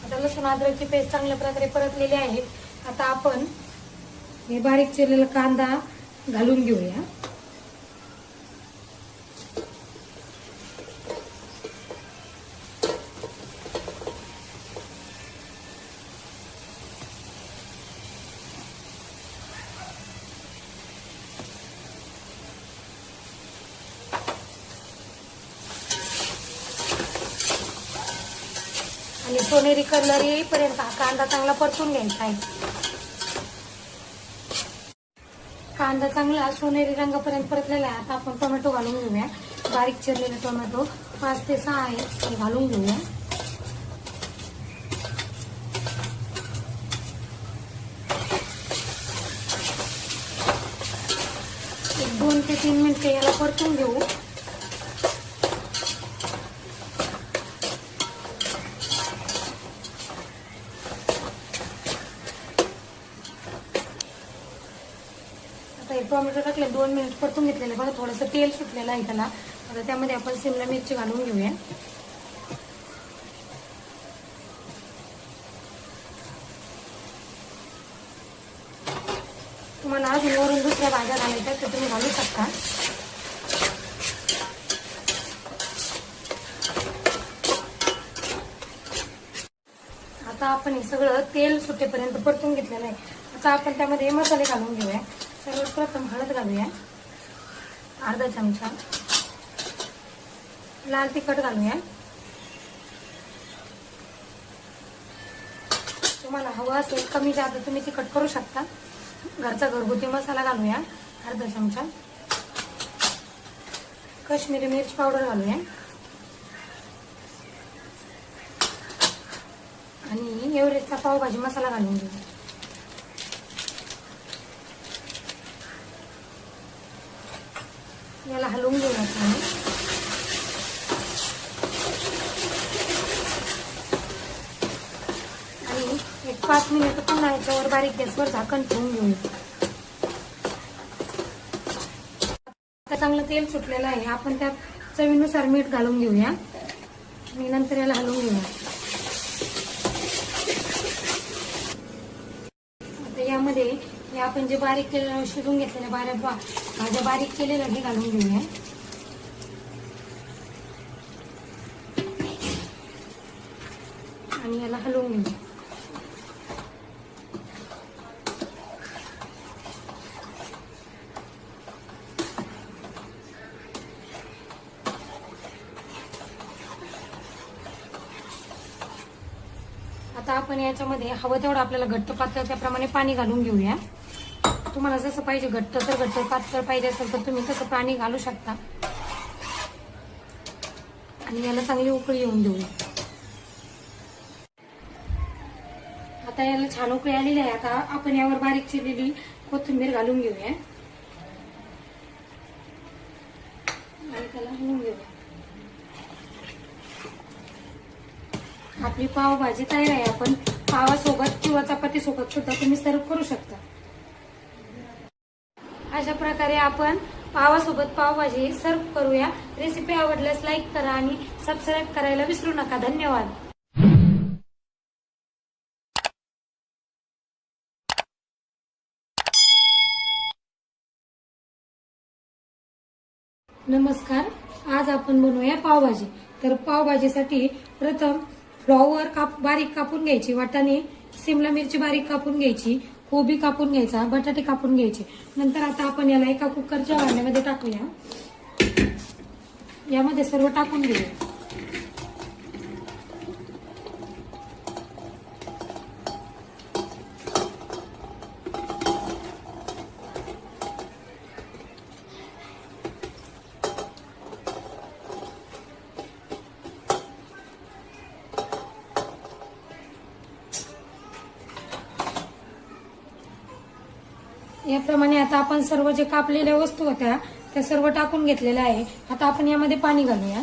आता लसूण अद्रकची पेस्ट चांगल्या प्रकारे परतलेली आहे. आता आपण हे बारीक चिरलेला कांदा घालून घेऊया. आणि सोनेरी कलर येईपर्यंत हा कांदा चांगला परतून घ्यायचा आहे. कांदा चांगला सोनेरी रंगापर्यंत परतलेला आहे. आता आपण टोमॅटो घालून घेऊया. बारीक चिरलेले टोमॅटो 5 ते 6 आहे ते घालून घेऊया. एक 2 ते 3 मिनिटे याला परतून घेऊ. टोमॅटो टाकले 2 मिनिट परतून घेतलेले बघा, थोडंसं तेल सुटलेलं आहे त्याला. आता त्यामध्ये आपण शिमला मिरची घालून घेऊया. तुम्हाला अजून वरून दुसऱ्या भाज्या घालायच्या तर तुम्ही घालू शकता. आता आपण हे सगळं तेल सुटेपर्यंत परतून घेतलेलं आहे. आता आपण त्यामध्ये मसाले घालून घेऊया. सर्वप्रथम हळद घालूया, अर्धा चमचा. लाल तिखट घालूया. तुम्हाला हवं असेल कमी जास्त तुम्ही तिखट करू शकता. घरचा घरगुती मसाला घालूया, अर्धा चमचा. काश्मीरी मिरची पावडर घालूया आणि एव्हरेस्टचा पावभाजी मसाला घालून घेऊया. याला हलवून घेऊया आणि एक 5 मिनिट पुन्हा याच्यावर बारीक गॅसवर झाकण ठेवून घेऊया. आता चांगलं तेल सुटलेलं आहे. आपण त्यात चवीनुसार मीठ घालून घेऊया आणि नंतर याला हलवून घेऊया. आता यामध्ये हे आपण जे बारीक केलेलं शिजून घेतलेल्या भाज्या बारीक केलेल्या हे घालून घेऊया. आणि याला हलवून घेऊया. आता आपण याच्यामध्ये हवं तेवढं आपल्याला घट्ट पातळ त्याप्रमाणे पाणी घालून घेऊया. तुम्हाला जसं पाहिजे घट्ट तर घट्ट, पातळ पाहिजे असेल तर तुम्ही तसं पाणी घालू शकता. आणि याला चांगली उकळी येऊन देऊया. आता याला छान उकळी आलेली आहे. आता आपण यावर बारीक चिरलेली कोथिंबीर घालून घेऊया आणि त्याला हलवून घेऊया. आपली पावभाजी तयार आहे. आपण पावासोबत किंवा चपाती सोबत सुद्धा तुम्ही सर्व करू शकता. अशा प्रकारे आपण पावासोबत पावभाजी सर्व करूया. रेसिपी आवडल्यास लाईक करा आणि सबस्क्राईब करायला विसरू नका. धन्यवाद. नमस्कार. आज आपण बनवूया पावभाजी. तर पावभाजीसाठी प्रथम फ्लॉवर बारीक कापून घ्यायची, वाटाणे सिमला मिरची बारीक कापून घ्यायची, कोबी कापून घ्यायचा, बटाटे कापून घ्यायचे. नंतर आता आपण याला एका कुकरच्या भांड्यामध्ये टाकूया. यामध्ये सर्व टाकून घेऊया. याप्रमाणे आता आपण सर्व जे कापलेल्या वस्तू होत्या त्या सर्व टाकून घेतलेल्या आहे. आता आपण यामध्ये पाणी घालूया.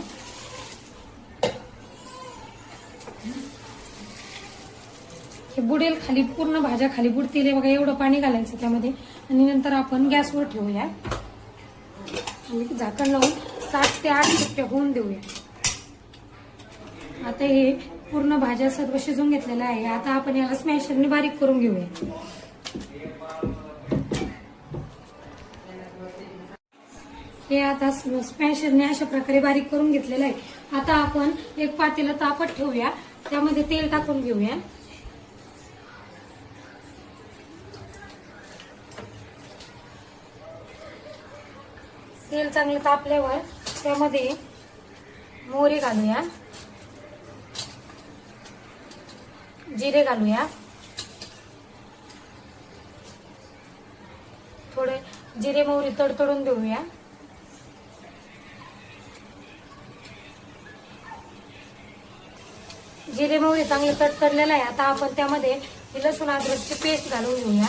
हे बुडेल खाली, पूर्ण भाज्या खाली बुडतील बघा, एवढं पाणी घालायचं त्यामध्ये. आणि नंतर आपण गॅसवर ठेवूया आणि झाकण लावून 7 ते 8 शिट्ट्या होऊन देऊया. आता हे पूर्ण भाज्या सर्व शिजून घेतलेल्या आहे. आता आपण याला स्मॅशरने बारीक करून घेऊया. हे आता स्मॅशरने अशा प्रकारे बारीक करून घेतलेलं आहे. आता आपण एक पातेलं तापत ठेवूया. त्यामध्ये तेल टाकून घेऊया. तेल चांगलं तापल्यावर त्यामध्ये मोहरी घालूया, जिरे घालूया. थोडे जिरे मोहरी तडतडून देऊया. जिरे मोहरी चांगले तडतडलेलं आहे. आता आपण त्यामध्ये लसूण अद्रकची पेस्ट घालून घेऊया.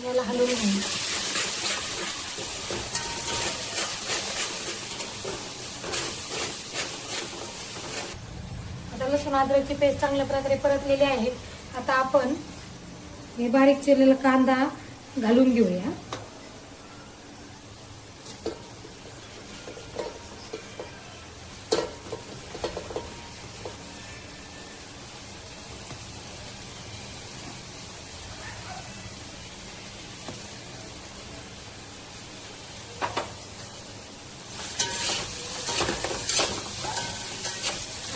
याला हलवून घेऊया. आता लसूण अद्रकची पेस्ट चांगल्या प्रकारे परतलेली आहे. आता आपण हे बारीक चिरलेला कांदा घालून घेऊया.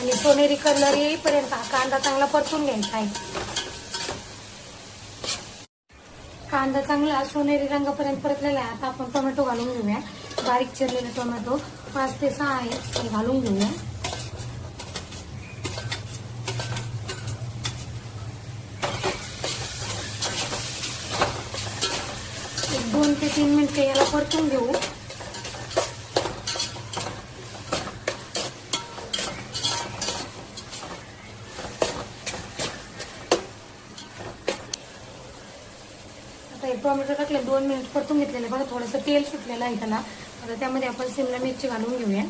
आणि सोनेरी कलर येईपर्यंत हा कांदा चांगला परतून घ्यायचा आहे. कांदा चांगला सोनेरी रंगापर्यंत परतलेला आहे. आता आपण टोमॅटो घालून घेऊया. बारीक चिरलेले टोमॅटो 5 ते 6 आहेत ते घालून घेऊया. एक 2 ते 3 मिनिटे याला परतून घेऊ. टोमॅटो टाकले 2 मिनिट परतून घेतलेले बघा. थोडंसं तेल सुटलेलं आहे त्याला. आता त्यामध्ये आपण शिमला मिरची घालून घेऊया.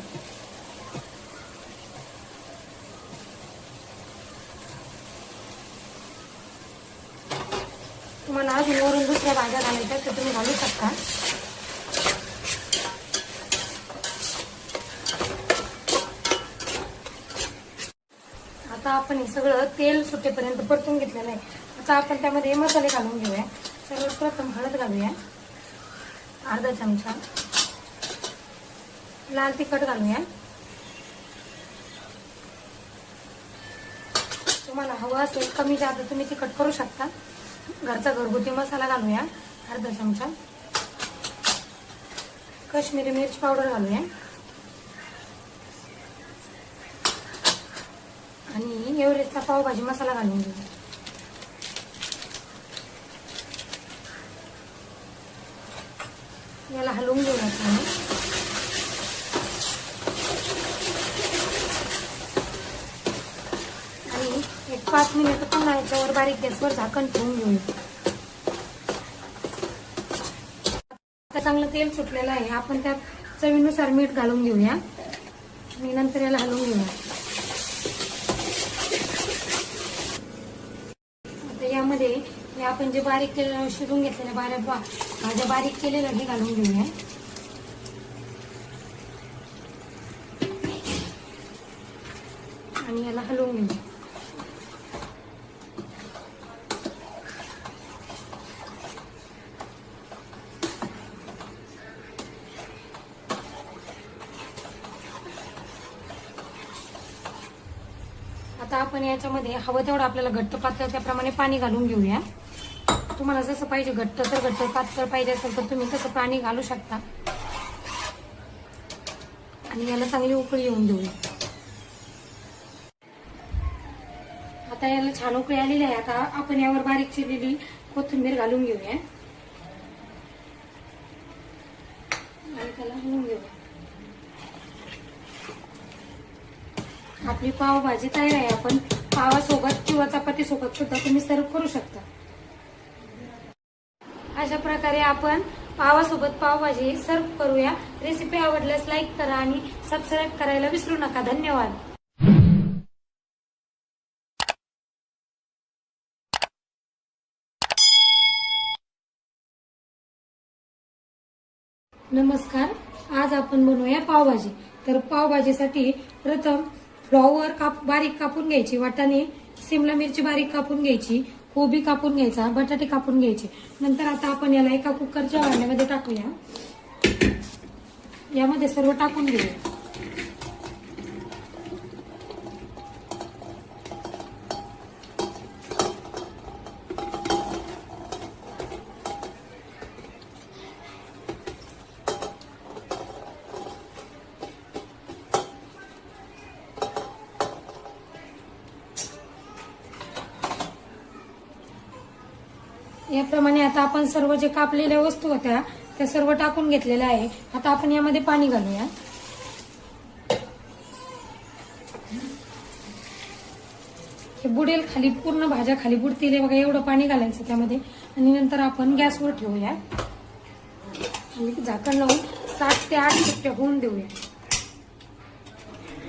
तुम्हाला अजून वरून दुसऱ्या भाज्या घालायच्या तर तुम्ही घालू शकता. आता आपण हे सगळं तेल सुटेपर्यंत परतून घेतलेलं आहे. आता आपण त्यामध्ये मसाले घालून घेऊया. सर्वप्रथम हळद घालूया, अर्धा चमचा. लाल तिखट घालूया. तुम्हाला हवं असेल कमी जास्त तुम्ही तिखट करू शकता. घरचा घरगुती मसाला घालूया, अर्धा चमचा. काश्मीरी मिरची पावडर घालूया आणि एव्हरेस्टचा पावभाजी मसाला घालून घेऊया. याला हलवून घेऊया. आणि एक 5 मिनिट पुन्हा याच्यावर बारीक गॅसवर झाकण ठेवून घेऊया. चांगलं तेल सुटलेलं आहे. आपण त्यात चवीनुसार मीठ घालून घेऊया आणि नंतर याला हलवून घेऊया. आता यामध्ये हे आपण जे बारीक केलेलं शिजून घेतलेल्या भाज्या बारीक केलेल्या हे घालून घेऊया. आणि याला हलवून घेऊया. आता आपण याच्यामध्ये हवं तेवढं आपल्याला घट्ट पातळ त्याप्रमाणे पाणी घालून घेऊया. तुम्हाला जसं पाहिजे घट्ट तर घट्ट, पातळ पाहिजे असेल तर तुम्ही तसं पाणी घालू शकता. आणि याला चांगली उकळी येऊन देऊया. आता याला छान उकळी आलेली आहे. आता आपण यावर बारीक चिरलेली कोथिंबीर घालून घेऊया आणि त्याला हलवून घेऊया. आपली पावभाजी तयार आहे. आपण पावासोबत किंवा चपाती सोबत सुद्धा तुम्ही सर्व करू शकता. अशा प्रकारे आपण पावासोबत पावभाजी सर्व करूया. रेसिपी आवडल्यास लाईक करा आणि सबस्क्राईब करायला विसरू नका. धन्यवाद. नमस्कार. आज आपण बनवूया पावभाजी. तर पावभाजीसाठी प्रथम फ्लॉवर बारीक कापून घ्यायची, वाटाणे सिमला मिरची बारीक कापून घ्यायची, कोबी कापून घ्यायचा, बटाटे कापून घ्यायचे. नंतर आता आपण याला एका कुकरच्या भांड्यामध्ये टाकूया. यामध्ये सर्व टाकून घेऊया. याप्रमाणे आता आपण सर्व जे कापलेल्या वस्तू होत्या त्या सर्व टाकून घेतलेल्या आहे. आता आपण यामध्ये पाणी घालूया. हे बुडेल खाली, पूर्ण भाज्या खाली बुडतील बघा, एवढं पाणी घालायचं त्यामध्ये. आणि नंतर आपण गॅसवर ठेवूया आणि झाकण लावून 7 ते 8 शिट्ट्या होऊन देऊया.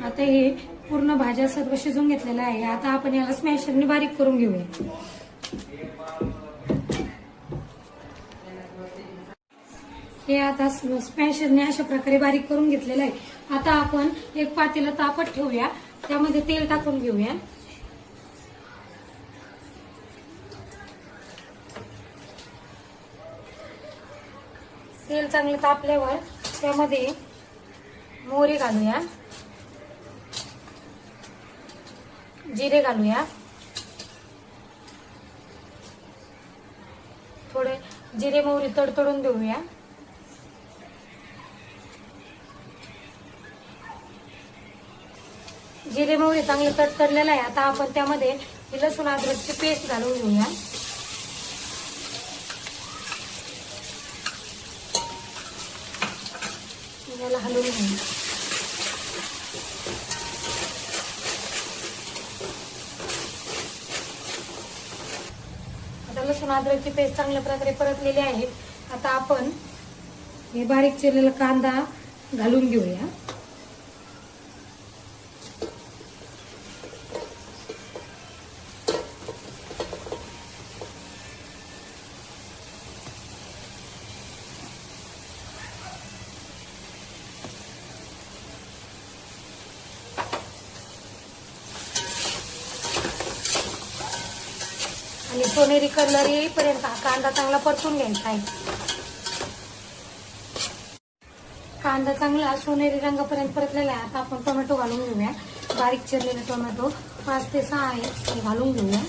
आता हे पूर्ण भाज्या सर्व शिजून घेतलेल्या आहे. आता आपण याला स्मॅशरने बारीक करून घेऊया. हे आता स्मॅशरने अशा प्रकारे बारीक करून घेतलेलं आहे. आता आपण एक पातेलं तापत ठेवूया. त्यामध्ये तेल टाकून घेऊया. तेल चांगलं तापल्यावर त्यामध्ये मोहरी घालूया, जिरे घालूया. थोडे जिरे मोहरी तडतडून देऊया. जिरे मोहरी चांगले तडतडलेलं आहे. आता आपण त्यामध्ये लसूण अद्रकची पेस्ट घालून घेऊया. याला हलवून घेऊया. आता लसूण अद्रकची पेस्ट चांगल्या प्रकारे परतलेली आहे. आता आपण हे बारीक चिरलेला कांदा घालून घेऊया. आणि सोनेरी कलर येईपर्यंत हा कांदा चांगला परतून घ्यायचा आहे. कांदा चांगला सोनेरी रंगापर्यंत परतलेला आहे. आता आपण टोमॅटो घालून घेऊया. बारीक चिरलेले टोमॅटो 5 ते 6 आहे ते घालून घेऊया.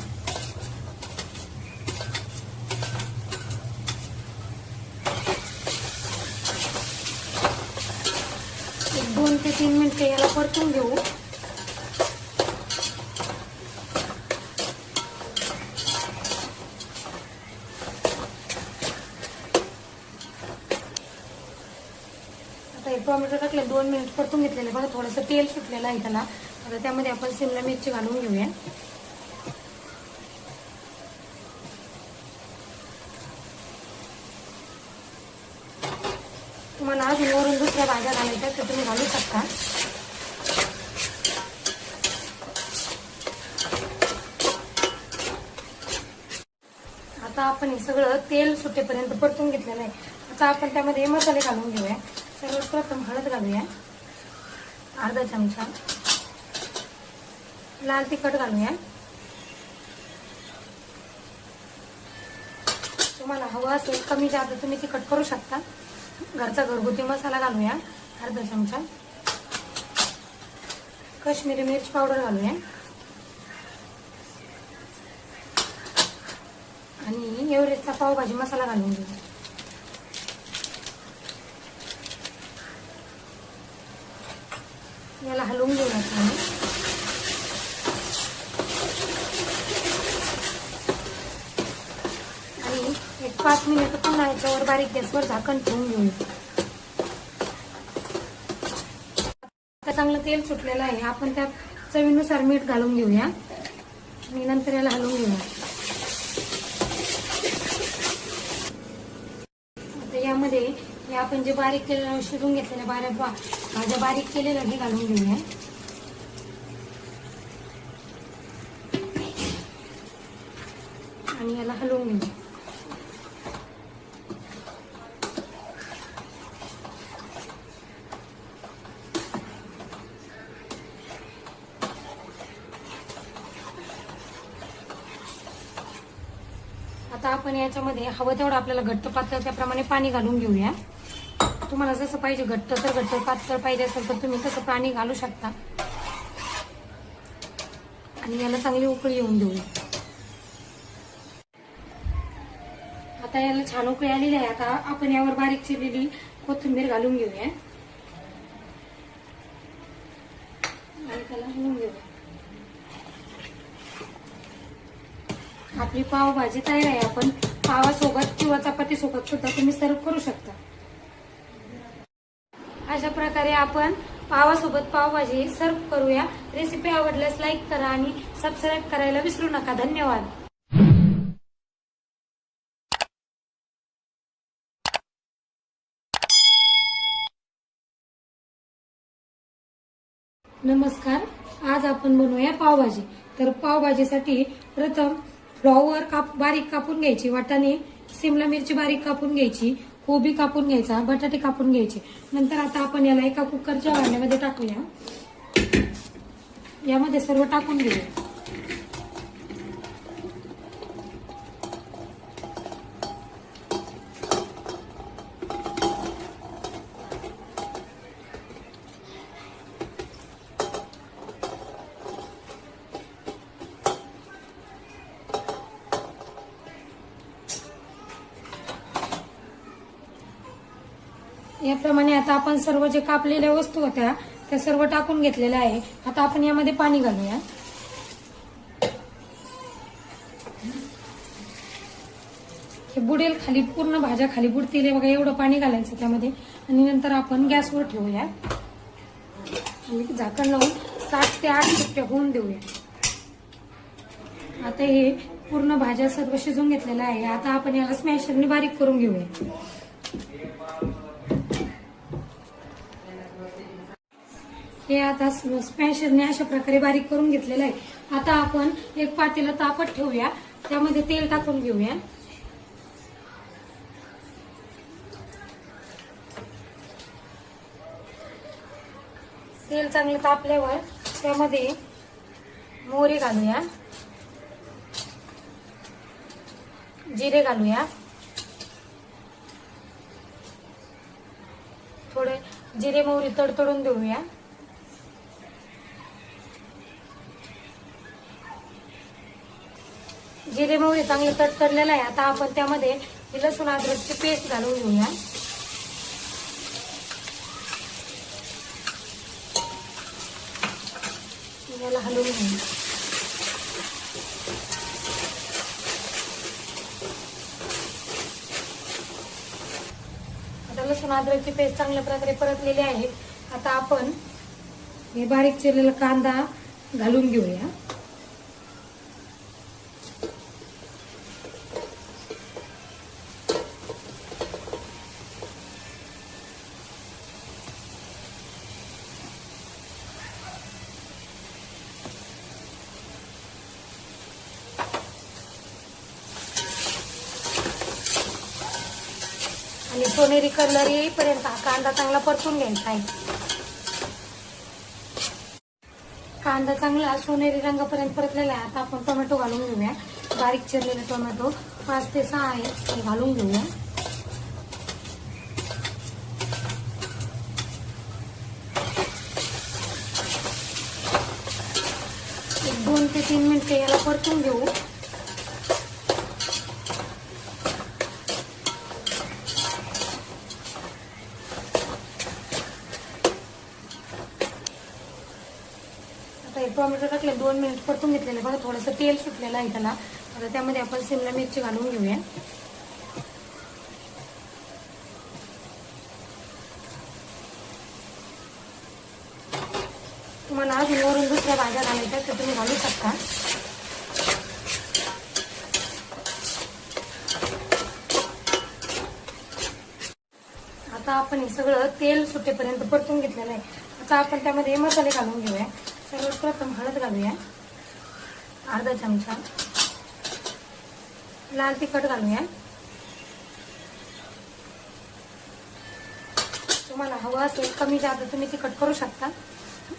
एक 2 ते 3 मिनिटे याला परतून घेऊ. टोमॅटो टाकले 2 मिनिट परतून घेतलेले बघा. थोडंसं तेल सुटलेलं आहे त्याला. आता त्यामध्ये आपण शिमला मिरची घालून घेऊया. तुम्हाला अजून वरून दुसऱ्या भाज्या घालायच्या तर तुम्ही घालू शकता. आता आपण हे सगळं तेल सुटेपर्यंत परतून घेतलेलं आहे. आता आपण त्यामध्ये मसाले घालून घेऊया. सर्वप्रथम हळद घालूया, अर्धा चमचा. लाल तिखट घालूया. तुम्हाला हवं असेल कमी जास्त तुम्ही तिखट करू शकता. घरचा घरगुती मसाला घालूया, अर्धा चमचा. काश्मीरी मिरची पावडर घालूया आणि एव्हरेस्टचा पावभाजी मसाला घालून घेऊया. याला हलवून घेऊया आणि एक 5 मिनिट पुन्हा याच्यावर बारीक गॅसवर झाकण ठेवून घेऊया. आता चांगलं तेल सुटलेलं आहे. आपण त्यात चवीनुसार मीठ घालून घेऊया आणि नंतर याला हलवून घेऊया. आता यामध्ये हे आपण जे बारीक केलेलं शिजून घेतलेल्या भाज्या बारीक केलेल्या हे घालून घेऊया. आणि याला हलवून घेऊया. आता आपण याच्यामध्ये हवं तेवढं आपल्याला घट्ट पातळ त्याप्रमाणे पाणी घालून घेऊया. तुम्हाला जसं पाहिजे घट्ट तर घट्ट, पातळ पाहिजे असेल तर तुम्ही तसं पाणी घालू शकता. आणि याला चांगली उकळी येऊन देऊया. आता याला छान उकळी आलेली आहे. आता आपण यावर बारीक चिरलेली कोथिंबीर घालून घेऊया आणि त्याला हलवून घेऊया. आपली पावभाजी तयार आहे. आपण पावासोबत किंवा चपाती सोबत सुद्धा तुम्ही सर्व करू शकता. अशा प्रकारे आपण पावासोबत पावभाजी सर्व करूया. रेसिपी आवडल्यास लाईक करा आणि सबस्क्राईब करायला विसरू नका. धन्यवाद. नमस्कार. आज आपण बनवूया पावभाजी. तर पावभाजीसाठी प्रथम फ्लॉवर बारीक कापून घ्यायची, वाटाणे सिमला मिरची बारीक कापून घ्यायची, कोबी कापून घ्यायचा, बटाटे कापून घ्यायचे. नंतर आता आपण याला एका कुकरच्या भांड्यामध्ये टाकूया. यामध्ये सर्व टाकून घेऊया. याप्रमाणे आता आपण सर्व जे कापलेल्या वस्तू होत्या त्या सर्व टाकून घेतलेल्या आहे. आता आपण यामध्ये पाणी घालूया. हे बुडेल खाली, पूर्ण भाज्या खाली बुडतील बघा, एवढं पाणी घालायचं त्यामध्ये. आणि नंतर आपण गॅसवर ठेवूया आणि झाकण लावून 7 ते 8 शिट्ट्या होऊन देऊया. आता हे पूर्ण भाज्या सर्व शिजून घेतलेल्या आहे. आता आपण याला स्मॅशरने बारीक करून घेऊया. हे आता स्मॅशरने अशा प्रकारे बारीक करून घेतलेलं आहे. आता आपण एक पातेलं तापत ठेवूया. त्यामध्ये तेल टाकून घेऊया. तेल चांगलं तापल्यावर त्यामध्ये मोहरी घालूया, जिरे घालूया. थोडे जिरे मोहरी तडतडून देऊया. जिरे मोहरी चांगले तडतडलेलं आहे. आता आपण त्यामध्ये लसूण अद्रकची पेस्ट घालून घेऊया. याला हलवून घेऊया. आता लसूण अद्रकची पेस्ट चांगल्या प्रकारे परतलेली आहे. आता आपण हे बारीक चिरलेला कांदा घालून घेऊया. सोनेरी कलर येईपर्यंत हा कांदा चांगला परतून घ्यायचा आहे. कांदा चांगला सोनेरी रंगापर्यंत परतलेला आहे. आता आपण टोमॅटो घालून घेऊया. बारीक चिरलेले टोमॅटो 5 ते 6 आहे ते घालून घेऊया. एक 2 ते 3 मिनिटे याला परतून घेऊ. टोमॅटो टाकले 2 मिनिट परतून घेतलेले बघा. थोडंसं तेल सुटलेलं आहे त्याला. आता त्यामध्ये आपण शिमला मिरची घालून घेऊया. तुम्हाला अजून वरून दुसऱ्या भाज्या घालायच्या तर तुम्ही घालू शकता. आता आपण हे सगळं तेल सुटेपर्यंत परतून घेतलेलं आहे. आता आपण त्यामध्ये मसाले घालून घेऊया. सर्वप्रथम हळद घालूया, अर्धा चमचा. लाल तिखट घालूया. तुम्हाला हवं असेल कमी जास्त तुम्ही तिखट करू शकता.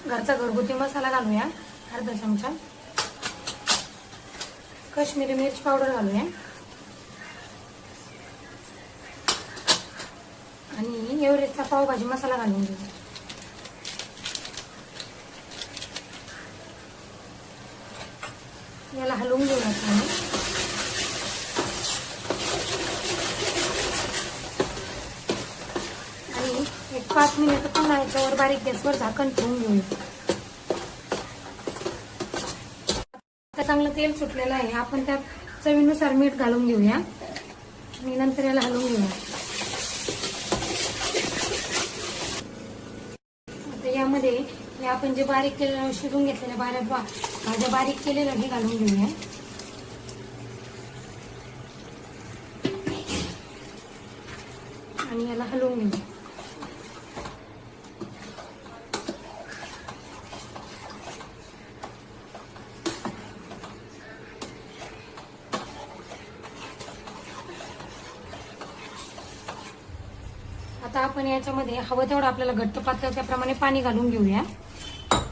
घरचा घरगुती मसाला घालूया, अर्धा चमचा. काश्मीरी मिरची पावडर घालूया आणि एव्हरेस्टचा पावभाजी मसाला घालून घेऊया. याला हलवून घेऊया आणि एक 5 मिनिट पुन्हा याच्यावर बारीक गॅसवर झाकण ठेवून घेऊया. आता चांगलं तेल सुटलेलं आहे. आपण त्यात चवीनुसार मीठ घालून घेऊया आणि नंतर याला हलवून घेऊया. आता यामध्ये हे आपण जे बारीक केलेलं शिजून घेतलेल्या भाज्या बारीक केलेल्या हे घालून घेऊया. आणि याला हलवून घेऊया. आता आपण याच्यामध्ये हवं तेवढं आपल्याला घट्ट पातळ त्याप्रमाणे पाणी घालून घेऊया.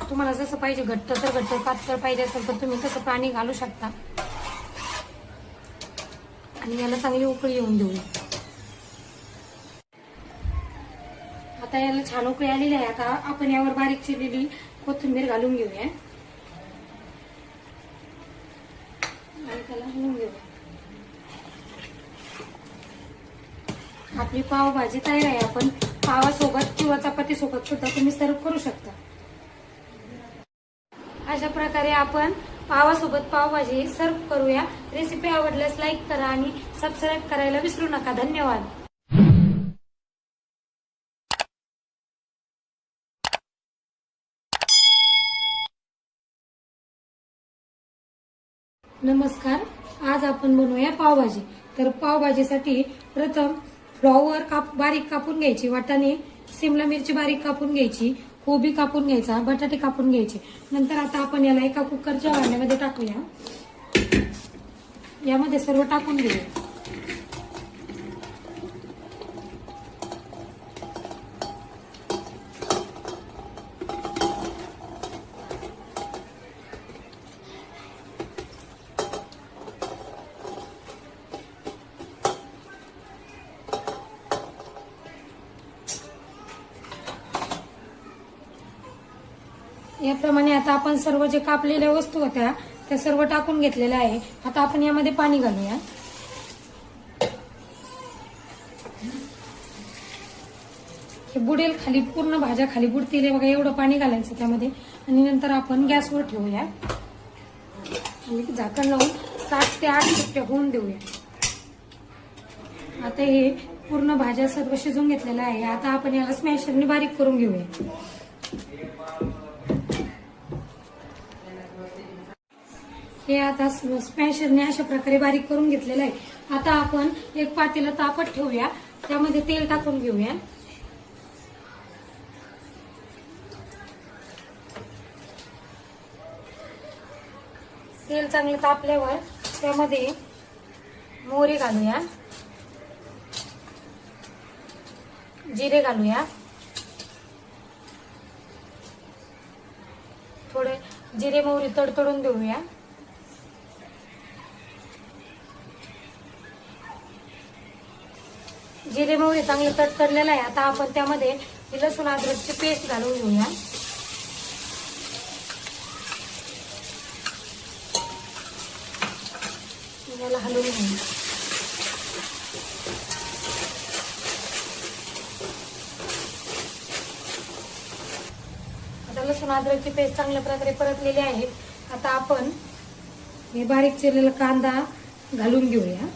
तुम्हाला जसं पाहिजे घट्ट तर घट्ट, पातळ पाहिजे असेल तर तुम्ही तसं पाणी घालू शकता. आणि याला चांगली उकळी येऊन देऊया. आता याला छान उकळी आलेली आहे. आता आपण यावर बारीक चिरलेली कोथिंबीर घालून घेऊया आणि त्याला हलवून घेऊया. आपली पावभाजी तयार आहे. आपण पावासोबत किंवा चपाती सोबत सुद्धा तुम्ही सर्व करू शकता. अशा प्रकारे आपण पावासोबत पावभाजी सर्व करूया. रेसिपी आवडल्यास लाईक करा आणि सबस्क्राईब करायला विसरू नका. धन्यवाद. नमस्कार. आज आपण बनवूया पावभाजी. तर पावभाजीसाठी प्रथम फ्लॉवर बारीक कापून घ्यायची, वाटाणे सिमला मिरची बारीक कापून घ्यायची, कोबी कापून घ्यायचा, बटाटे कापून घ्यायचे. नंतर आता आपण याला एका कुकरच्या भांड्यामध्ये टाकूया. यामध्ये सर्व टाकून घेऊया. याप्रमाणे आता आपण सर्व जे कापलेल्या वस्तू होत्या त्या सर्व टाकून घेतलेल्या आहे. आता आपण यामध्ये पाणी घालूया. हे बुडेल खाली, पूर्ण भाज्या खाली बुडतील बघा, एवढं पाणी घालायचं त्यामध्ये. आणि नंतर आपण गॅसवर ठेवूया आणि झाकण लावून 7 ते 8 शिट्ट्या होऊन देऊया. आता हे पूर्ण भाज्या सर्व शिजून घेतलेल्या आहे. आता आपण याला स्मॅशरने बारीक करून घेऊया. हे आता स्मॅशरने अशा प्रकारे बारीक करून घेतलेलं आहे. आता आपण एक पातेलं तापत ठेवूया. त्यामध्ये तेल टाकून घेऊया. तेल चांगलं तापल्यावर त्यामध्ये मोहरी घालूया. जिरे घालूया. थोडे जिरे मोहरी तडतडून देऊया. जिरे मोहरी चांगले तडतडलेलं आहे. आता आपण त्यामध्ये लसूण अद्रकची पेस्ट घालून घेऊया. याला हलवून घेऊया. आता लसूण अद्रकची पेस्ट चांगल्या प्रकारे परतलेली आहे. आता आपण हे बारीक चिरलेला कांदा घालून घेऊया.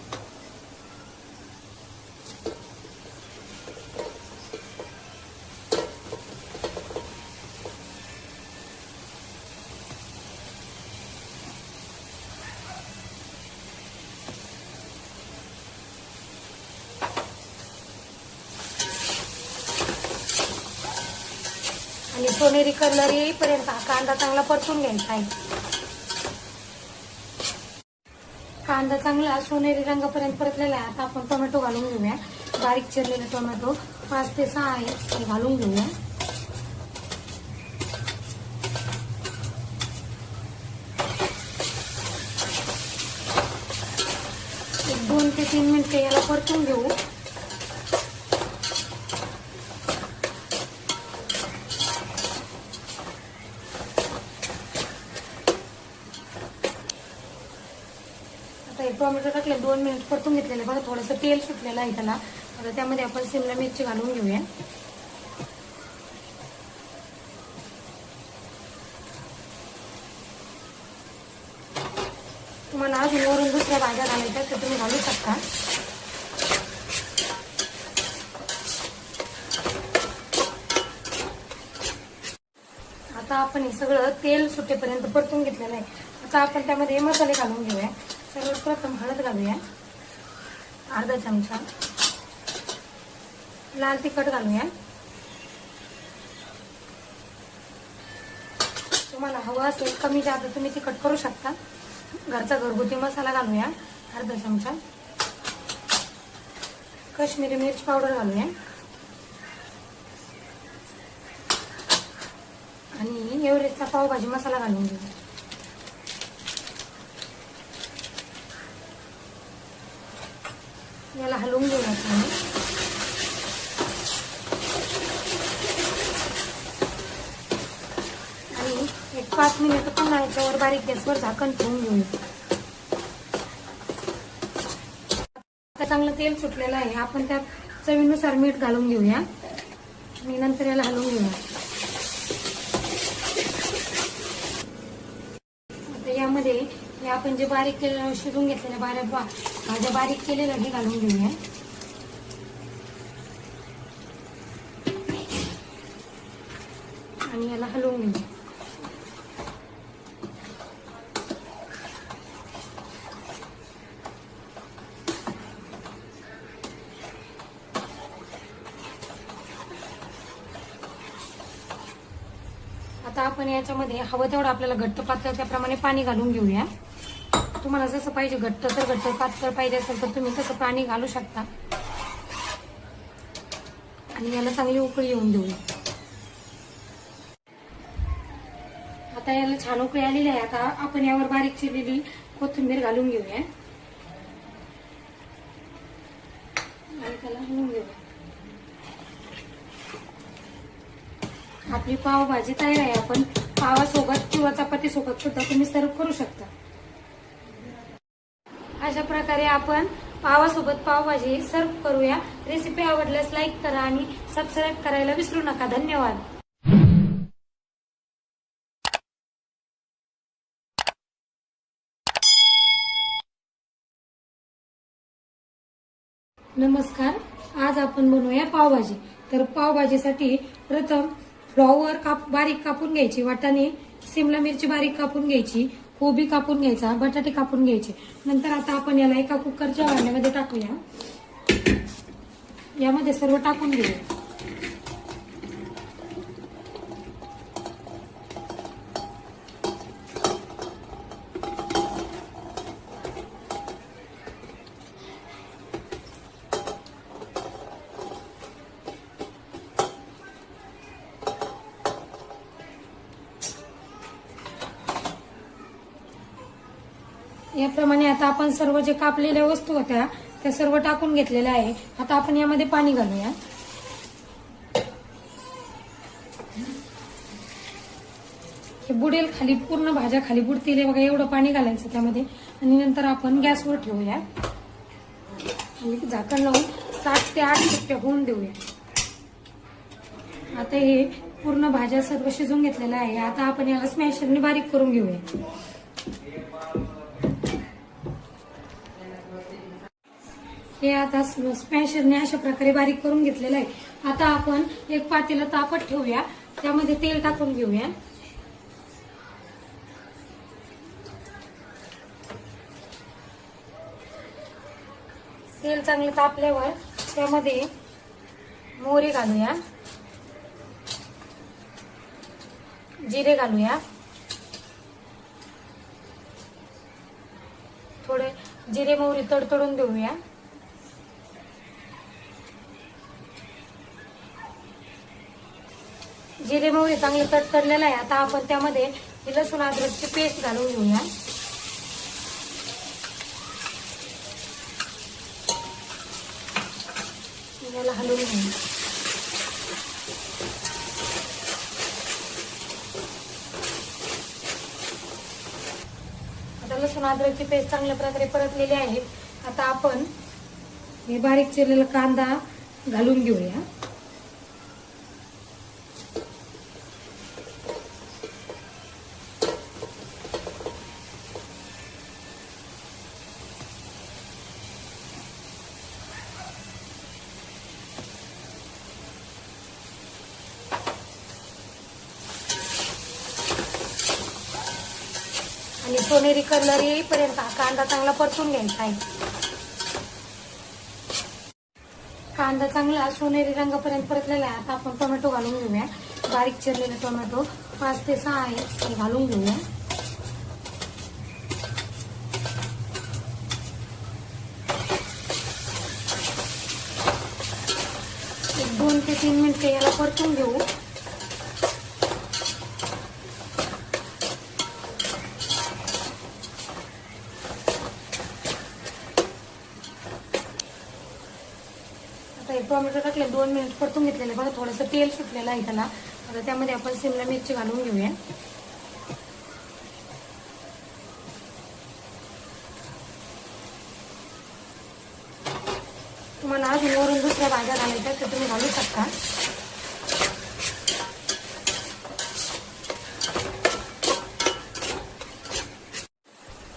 आणि सोनेरी कलर येईपर्यंत हा कांदा चांगला परतून घ्यायचा आहे. कांदा चांगला सोनेरी रंगापर्यंत परतलेला आहे. आता आपण टोमॅटो घालून घेऊया. बारीक चिरलेले टोमॅटो 5 ते 6 आहे ते घालून घेऊया. एक 2 ते 3 मिनिटे याला परतून घेऊ. टोमॅटो टाकले 2 मिनिट परतून घेतलेले बघा. थोडंसं तेल सुटलेलं आहे त्याला. आता त्यामध्ये आपण शिमला मिरची घालून घेऊया. तुम्हाला अजून वरून दुसऱ्या भाज्या घालायच्या तर तुम्ही घालू शकता. आता आपण हे सगळं तेल सुटेपर्यंत परतून घेतलेलं आहे. आता आपण त्यामध्ये मसाले घालून घेऊया. सर्वप्रथम हळद घालूया. अर्धा चमचा लाल तिखट घालूया. तुम्हाला हवं असेल कमी जास्त तुम्ही तिखट करू शकता. घरचा घरगुती मसाला घालूया. अर्धा चमचा काश्मीरी मिरची पावडर घालूया. आणि एव्हरेस्टचा पावभाजी मसाला घालून घेऊया. याला हलवून घेऊया. आणि एक 5 मिनिट पुन्हा याच्यावर बारीक गॅसवर झाकण ठेवून घेऊया. आता चांगलं तेल सुटलेलं आहे. आपण त्यात चवीनुसार मीठ घालून घेऊया आणि नंतर याला हलवून घेऊया. आता यामध्ये हे आपण जे बारीक केलेलं शिजून घेतलेल्या भाज्या बारीक केलेल्या हे घालून घेऊया. आणि याला हलवून घेऊया. आता आपण याच्यामध्ये हवं तेवढं आपल्याला घट्ट पातळ त्याप्रमाणे पाणी घालून घेऊया. तुम्हाला जसं पाहिजे घट्ट तर घट्ट, पातळ पाहिजे असेल तर तुम्ही तसं पाणी घालू शकता. आणि याला चांगली उकळी येऊन देऊया. आता याला छान उकळी आलेली आहे. आता आपण यावर बारीक चिरलेली कोथिंबीर घालून घेऊया आणि त्याला हलवून घेऊया. आपली पावभाजी तयार आहे. आपण पावासोबत किंवा चपाती सोबत सुद्धा तुम्ही सर्व करू शकता. अशा प्रकारे आपण पावासोबत पावभाजी सर्व करूया. रेसिपी आवडल्यास लाईक करा आणि सबस्क्राईब करायला विसरू नका. धन्यवाद. नमस्कार. आज आपण बनवूया पावभाजी. तर पावभाजीसाठी प्रथम फ्लॉवर बारीक कापून घ्यायची, वाटाणे सिमला मिरची बारीक कापून घ्यायची, कोबी कापून घ्यायचा, बटाटे कापून घ्यायचे. नंतर आता आपण याला एका कुकरच्या भांड्यामध्ये टाकूया. यामध्ये सर्व टाकून घेऊया. याप्रमाणे आता आपण सर्व जे कापलेल्या वस्तू होत्या त्या सर्व टाकून घेतलेल्या आहे. आता आपण यामध्ये पाणी घालूया. हे बुडेल खाली, पूर्ण भाज्या खाली बुडतील बघा, एवढं पाणी घालायचं त्यामध्ये. आणि नंतर आपण गॅसवर ठेवूया आणि झाकण लावून 7 ते 8 शिट्ट्या होऊन देऊया. आता हे पूर्ण भाज्या सर्व शिजून घेतलेल्या आहे. आता आपण याला स्मॅशरने बारीक करून घेऊया. हे आता स्मॅशरने अशा प्रकारे बारीक करून घेतलेलं आहे. आता आपण एक पातेलं तापत ठेवूया, त्यामध्ये तेल टाकून घेऊया. तेल चांगलं तापल्यावर त्यामध्ये मोहरी घालूया, जिरे घालूया, थोडे जिरे मोहरी तडतडून देऊया. जिरे मोहरी चांगले तडतडलेलं आहे. आता आपण त्यामध्ये लसूण अद्रकची पेस्ट घालून घेऊया. याला हलवून घेऊया. आता लसूण अद्रकची पेस्ट चांगल्या प्रकारे परतलेली आहे. आता आपण हे बारीक चिरलेला कांदा घालून घेऊया. आणि सोनेरी कलर येईपर्यंत हा कांदा चांगला परतून घ्यायचा आहे. कांदा चांगला सोनेरी रंगापर्यंत परतलेला आहे. आता आपण टोमॅटो घालून घेऊया. बारीक चिरलेले टोमॅटो 5 ते 6 आहे ते घालून घेऊया. एक 2 ते 3 मिनिटे याला परतून घेऊ. टोमॅटो टाकले 2 मिनिट परतून घेतलेले बघा, थोडंसं तेल सुटलेलं आहे त्याला. आता त्यामध्ये आपण शिमला मिरची घालून घेऊया. तुम्हाला अजून वरून दुसऱ्या भाज्या घालायच्या तर तुम्ही घालू शकता.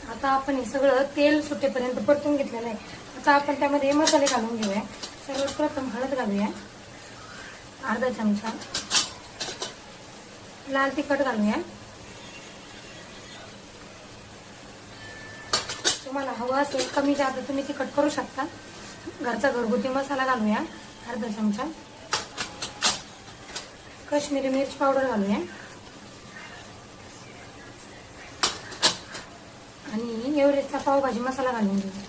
आता आपण हे सगळं तेल सुटेपर्यंत परतून घेतलेलं आहे. आता आपण त्यामध्ये मसाले घालून घेऊया. सर्वप्रथम हळद घालूया, अर्धा चमचा. लाल तिखट घालूया. तुम्हाला हवं असेल कमी जास्त तुम्ही तिखट करू शकता. घरचा घरगुती मसाला घालूया, अर्धा चमचा. काश्मीरी मिरची पावडर घालूया आणि एव्हरेस्टचा पावभाजी मसाला घालून घेऊया.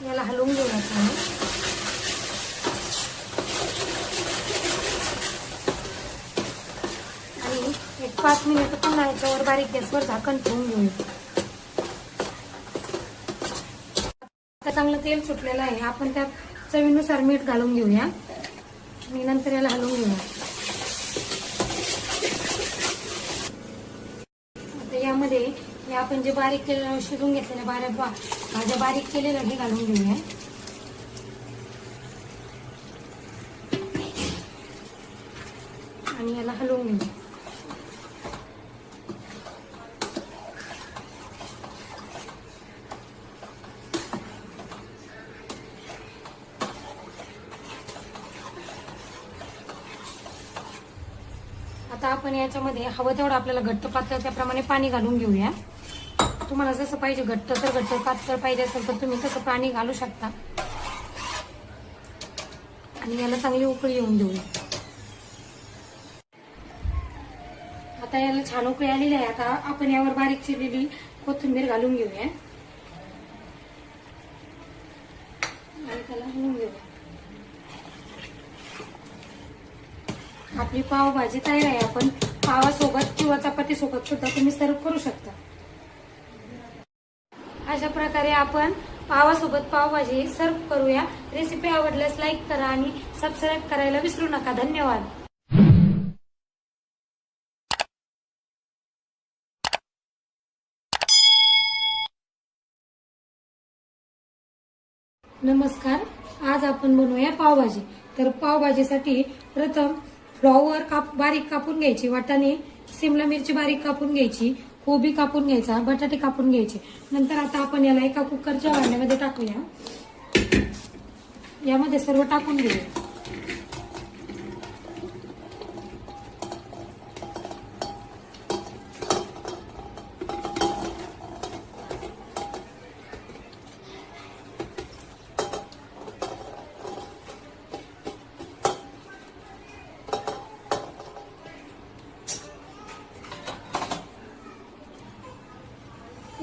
याला हलवून घेऊया आणि एक 5 मिनिट पुन्हा याच्यावर बारीक गॅसवर झाकण ठेवून घेऊया. आता चांगलं तेल सुटलेलं आहे. आपण त्यात चवीनुसार मीठ घालून घेऊया आणि नंतर याला हलवून घेऊया. आता यामध्ये हे आपण जे बारीक केलेलं शिजून घेतलेल्या भाज्या बारीक केलेल्या हे घालून घेऊया. आणि याला हलवून घेऊया. आता आपण याच्यामध्ये हवं तेवढं आपल्याला घट्ट पातळ त्याप्रमाणे पाणी घालून घेऊया. तुम्हाला जसं पाहिजे घट्ट तर घट्ट, पातळ पाहिजे असेल तर तुम्ही तसं पाणी घालू शकता. आणि याला चांगली उकळी येऊन देऊया. आता याला छान उकळी आलेली आहे. आता आपण यावर बारीक चिरलेली कोथिंबीर घालून घेऊया आणि त्याला हलवून घेऊया. आपली पावभाजी तयार आहे. आपण पावासोबत किंवा चपाती सोबत सुद्धा तुम्ही सर्व करू शकता. अशा प्रकारे आपण पावासोबत पावभाजी सर्व करूया. रेसिपी आवडल्यास लाईक करा आणि सबस्क्राईब करायला विसरू नका. धन्यवाद. नमस्कार. आज आपण बनवूया पावभाजी. तर पावभाजीसाठी प्रथम फ्लॉवर बारीक कापून घ्यायची, वाटाणे सिमला मिरची बारीक कापून घ्यायची, कोबी कापून घ्यायचा, बटाटे कापून घ्यायचे. नंतर आता आपण याला एका कुकरच्या भांड्यामध्ये टाकूया. यामध्ये सर्व टाकून घेऊया.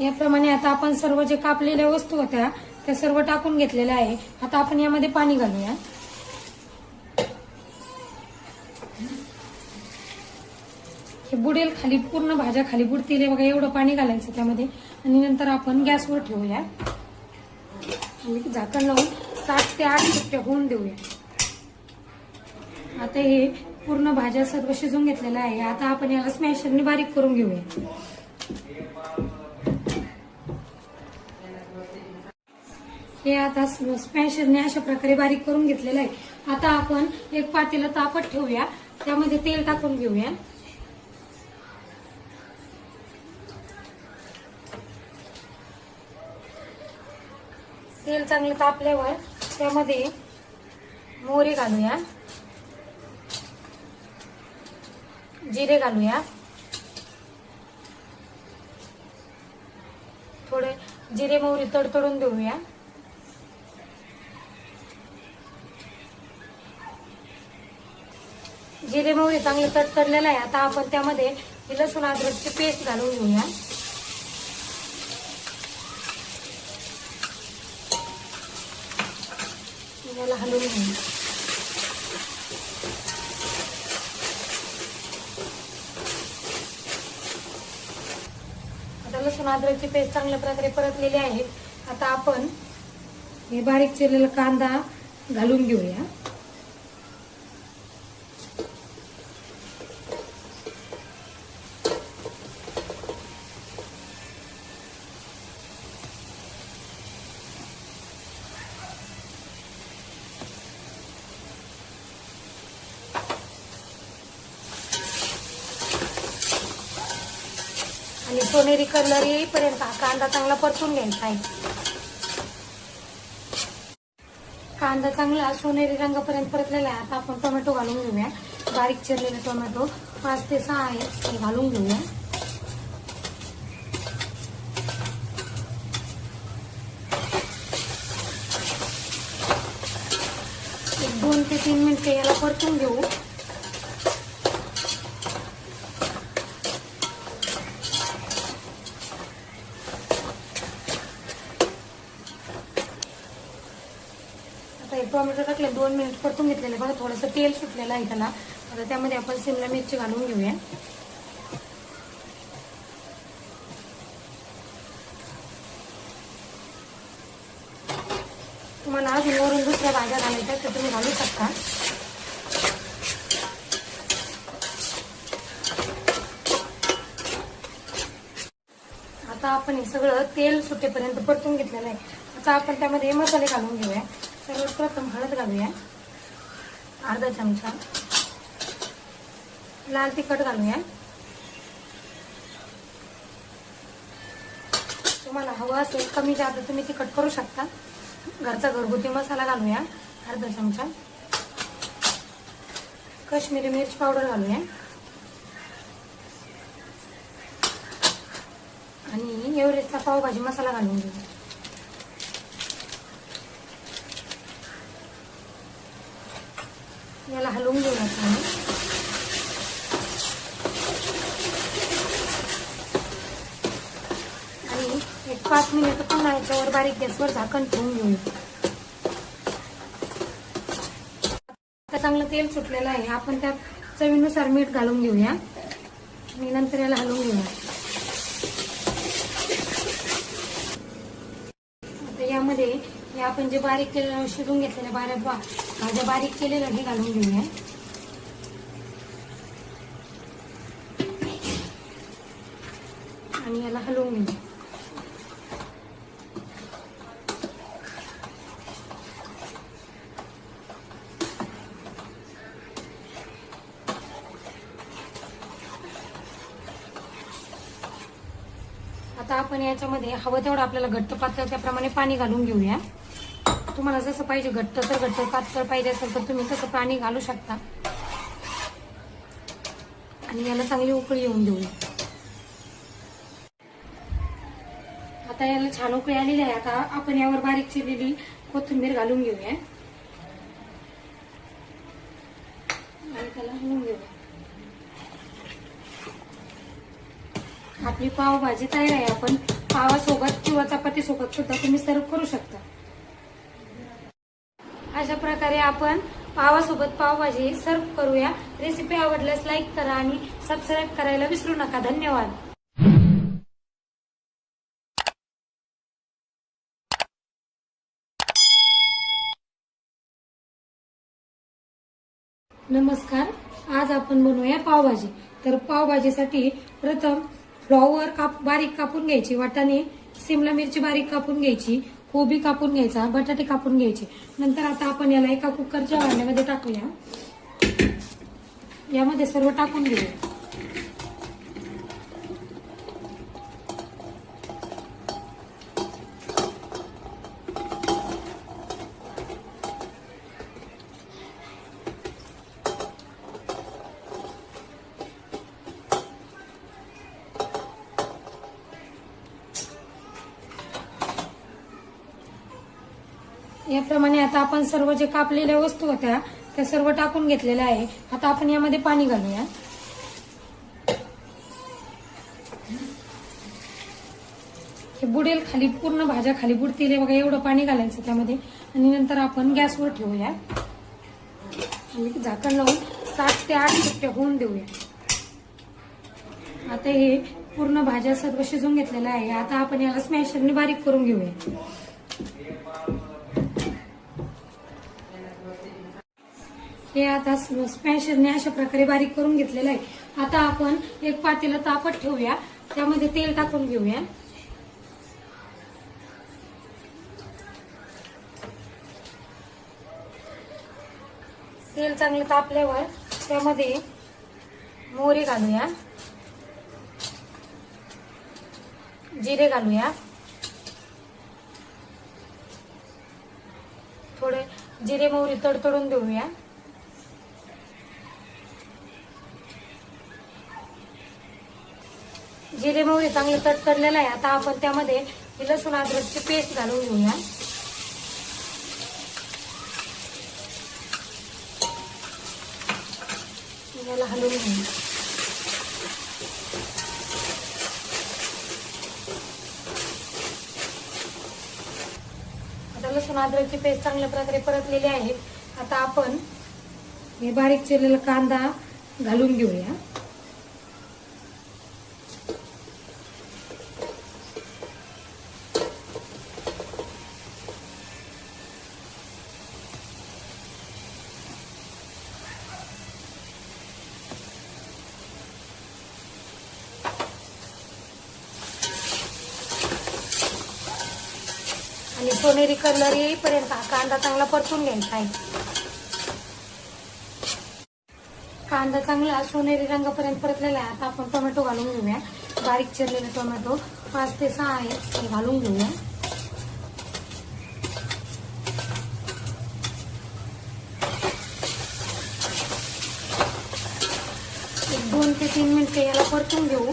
याप्रमाणे आता आपण सर्व जे कापलेल्या वस्तू होत्या त्या सर्व टाकून घेतलेल्या आहे. आता आपण यामध्ये पाणी घालूया. हे बुडेल खाली, पूर्ण भाज्या खाली बुडतील बघा, एवढं पाणी घालायचं त्यामध्ये. आणि नंतर आपण गॅसवर ठेवूया आणि झाकण लावून 7 ते 8 शिट्ट्या होऊन देऊया. आता हे पूर्ण भाज्या सर्व शिजून घेतलेल्या आहे. आता आपण याला स्मॅशरने बारीक करून घेऊया. हे आता स्मॅशरने अशा प्रकारे बारीक करून घेतलेलं आहे. आता आपण एक पातेलं तापत ठेवूया. त्यामध्ये तेल टाकून घेऊया. तेल चांगलं तापल्यावर त्यामध्ये मोहरी घालूया, जिरे घालूया. थोडे जिरे मोहरी तडतडून देऊया. जिरे मोहरी चांगले तडतडलेलं आहे. आता आपण त्यामध्ये लसूण अद्रकची पेस्ट घालून घेऊया. याला हलवून घेऊया. आता लसूण अद्रकची पेस्ट चांगल्या प्रकारे परतलेली आहे. आता आपण हे बारीक चिरलेला कांदा घालून घेऊया. आणि सोनेरी कलर येईपर्यंत हा कांदा चांगला परतून घ्यायचा आहे. कांदा चांगला सोनेरी रंगापर्यंत परतलेला आहे. आता आपण टोमॅटो घालून घेऊया. बारीक चिरलेले टोमॅटो 5 ते 6 आहेत ते घालून घेऊया. एक 2 ते 3 मिनिटे याला परतून घेऊ. टोमॅटो टाकले 2 मिनिट परतून घेतलेले बघा. थोडंसं तेल सुटलेलं आहे त्याला. आता त्यामध्ये आपण शिमला मिरची घालून घेऊया. तुम्हाला अजून वरून दुसऱ्या भाज्या घालायच्या तर तुम्ही घालू शकता. आता आपण हे सगळं तेल सुटेपर्यंत परतून घेतलेलं आहे. आता आपण त्यामध्ये मसाले घालून घेऊया. सर्वप्रथम हळद घालूया, अर्धा चमचा. लाल तिखट घालूया. तुम्हाला हवं असेल कमी जास्त तुम्ही तिखट करू शकता. घरचा घरगुती मसाला घालूया, अर्धा चमचा. काश्मीरी मिरची पावडर घालूया आणि एव्हरेस्टचा पावभाजी मसाला घालून घेऊया. याला हलवून घेऊया आणि एक 5 मिनिट पुन्हा याच्यावर बारीक गॅसवर झाकण ठेवून घेऊया. आता चांगलं तेल सुटलेलं आहे. आपण त्यात चवीनुसार मीठ घालून घेऊया आणि नंतर याला हलवून घेऊया. आता यामध्ये हे आपण जे बारीक केलेलं शिजून घेतलेल्या भाज्या बारीक केलेल्या हे घालून घेऊया. आणि याला हलवून घेऊया. आता आपण याच्यामध्ये हवं तेवढं आपल्याला घट्ट पातळ त्याप्रमाणे पाणी घालून घेऊया. तुम्हाला जसं पाहिजे घट्ट तर घट्ट, पातळ पाहिजे असेल तर तुम्ही तसं पाणी घालू शकता. आणि याला चांगली उकळी येऊन देऊया. आता याला छान उकळी आलेली आहे. आता आपण यावर बारीक चिरलेली कोथिंबीर घालून घेऊया आणि त्याला हलवून घेऊया. आपली पावभाजी तयार आहे. आपण पावासोबत किंवा चपाती सोबत सुद्धा तुम्ही सर्व करू शकता. अशा प्रकारे आपण पावासोबत पावभाजी सर्व करूया. रेसिपी आवडल्यास लाईक करा आणि सबस्क्राईब करायला विसरू नका. धन्यवाद. नमस्कार. आज आपण बनवूया पावभाजी. तर पावभाजीसाठी प्रथम फ्लॉवर बारीक कापून घ्यायची, वाटाणे सिमला मिरची बारीक कापून घ्यायची, कोबी कापून घ्यायचा, बटाटे कापून घ्यायचे. नंतर आता आपण याला एका कुकरच्या भांड्यामध्ये टाकूया. यामध्ये सर्व टाकून घेऊया. याप्रमाणे आता आपण सर्व जे कापलेल्या वस्तू होत्या त्या सर्व टाकून घेतलेल्या आहे. आता आपण यामध्ये पाणी घालूया. हे बुडेल खाली, पूर्ण भाज्या खाली बुडतील बघा, एवढं पाणी घालायचं त्यामध्ये. आणि नंतर आपण गॅसवर ठेवूया आणि झाकण लावून 7 ते 8 शिट्ट्या होऊन देऊया. आता हे पूर्ण भाज्या सर्व शिजून घेतलेल्या आहे. आता आपण याला स्मॅशरने बारीक करून घेऊया. हे आता स्मॅशरने अशा प्रकारे बारीक करून घेतलेलं आहे. आता आपण एक पातेलं तापत ठेवूया. त्यामध्ये तेल टाकून घेऊया. तेल चांगलं तापल्यावर त्यामध्ये मोहरी घालूया, जिरे घालूया. थोडे जिरे मोहरी तडतडून देऊया. जिरे मोहरी चांगले तडतडलेलं आहे. आता आपण त्यामध्ये लसूण अद्रकची पेस्ट घालून घेऊया. याला हलवून घेऊया. आता लसूण अद्रकची पेस्ट चांगल्या प्रकारे परतलेली आहे. आता आपण हे बारीक चिरलेला कांदा घालून घेऊया. आणि सोनेरी कलर येईपर्यंत हा कांदा चांगला परतून घ्यायचा आहे. कांदा चांगला सोनेरी रंगापर्यंत परतलेला आहे. आता आपण टोमॅटो घालून घेऊया. बारीक चिरलेले टोमॅटो 5 ते 6 आहेत ते घालून घेऊया. एक 2 ते 3 मिनिटे याला परतून घेऊ.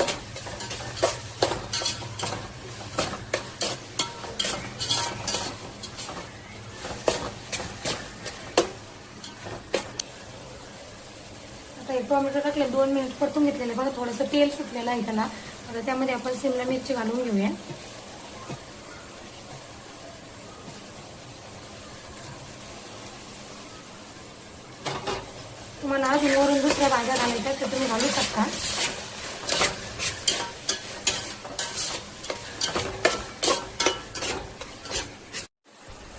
टोमॅटो टाकले 2 मिनिट परतून घेतलेले बघा. थोडंसं तेल सुटलेलं आहे त्याला. आता त्यामध्ये आपण शिमला मिरची घालून घेऊया. तुम्हाला अजून वरून दुसऱ्या भाज्या घालायच्या तर तुम्ही घालू शकता.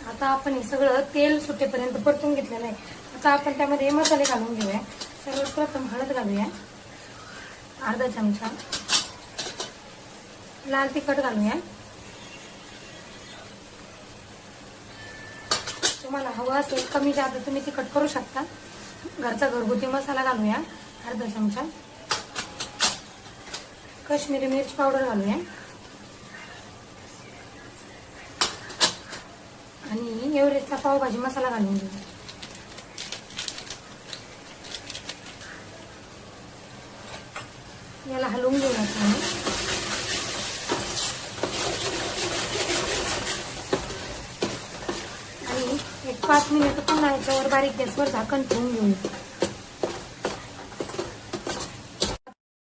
आता आपण हे सगळं तेल सुटेपर्यंत परतून घेतलेलं आहे. आता आपण त्यामध्ये मसाले घालून घेऊया. सर्वप्रथम हळद घालूया, अर्धा चमचा. लाल तिखट घालूया. तुम्हाला हवं असेल कमी जास्त तुम्ही तिखट करू शकता. घरचा घरगुती मसाला घालूया, अर्धा चमचा. काश्मीरी मिरची पावडर घालूया आणि एव्हरेस्टचा पावभाजी मसाला घालून घेऊया. याला हलवून घेऊया तुम्ही. आणि एक 5 मिनिट पुन्हा याच्यावर बारीक गॅसवर झाकण ठेवून घेऊया.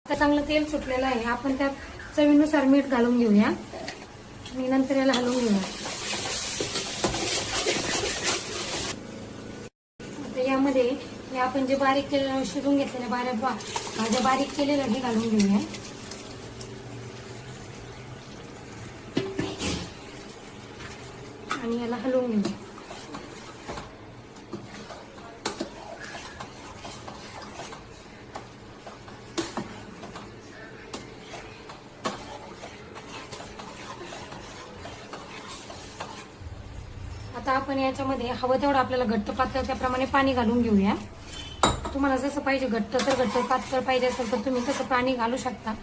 आता चांगलं तेल सुटलेलं आहे. आपण त्यात चवीनुसार मीठ घालून घेऊया आणि नंतर याला हलवून घेऊया. आता यामध्ये हे आपण जे बारीक केलेलं शिजून घेतलेल्या भाज्या बारीक केलेल्या हे घालून घेऊया. आणि याला हलवून घेऊया. आता आपण याच्यामध्ये हवं तेवढं आपल्याला घट्ट पातळ त्याप्रमाणे पाणी घालून घेऊया. तुम्हाला जसं पाहिजे घट्ट तर घट्ट, पातळ पाहिजे असेल तर तुम्ही तसं पाणी घालू शकता.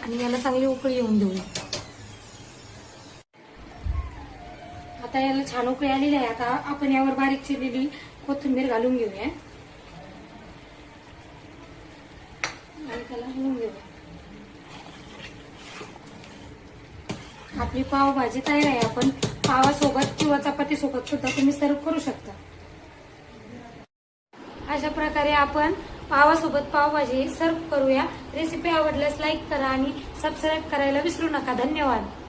आणि याला चांगली उकळी येऊन देऊया. आता याला छान उकळी आलेली आहे. आता आपण यावर बारीक चिरलेली कोथिंबीर घालून घेऊया आणि त्याला हलवून घेऊया. आपली पावभाजी तयार आहे. आपण पावासोबत किंवा चपाती सोबत सुद्धा तुम्ही सर्व करू शकता. अशा प्रकारे आपण पावासोबत पावभाजी सर्व करूया. रेसिपी आवडल्यास लाईक करा आणि सबस्क्राईब करायला विसरू नका. धन्यवाद.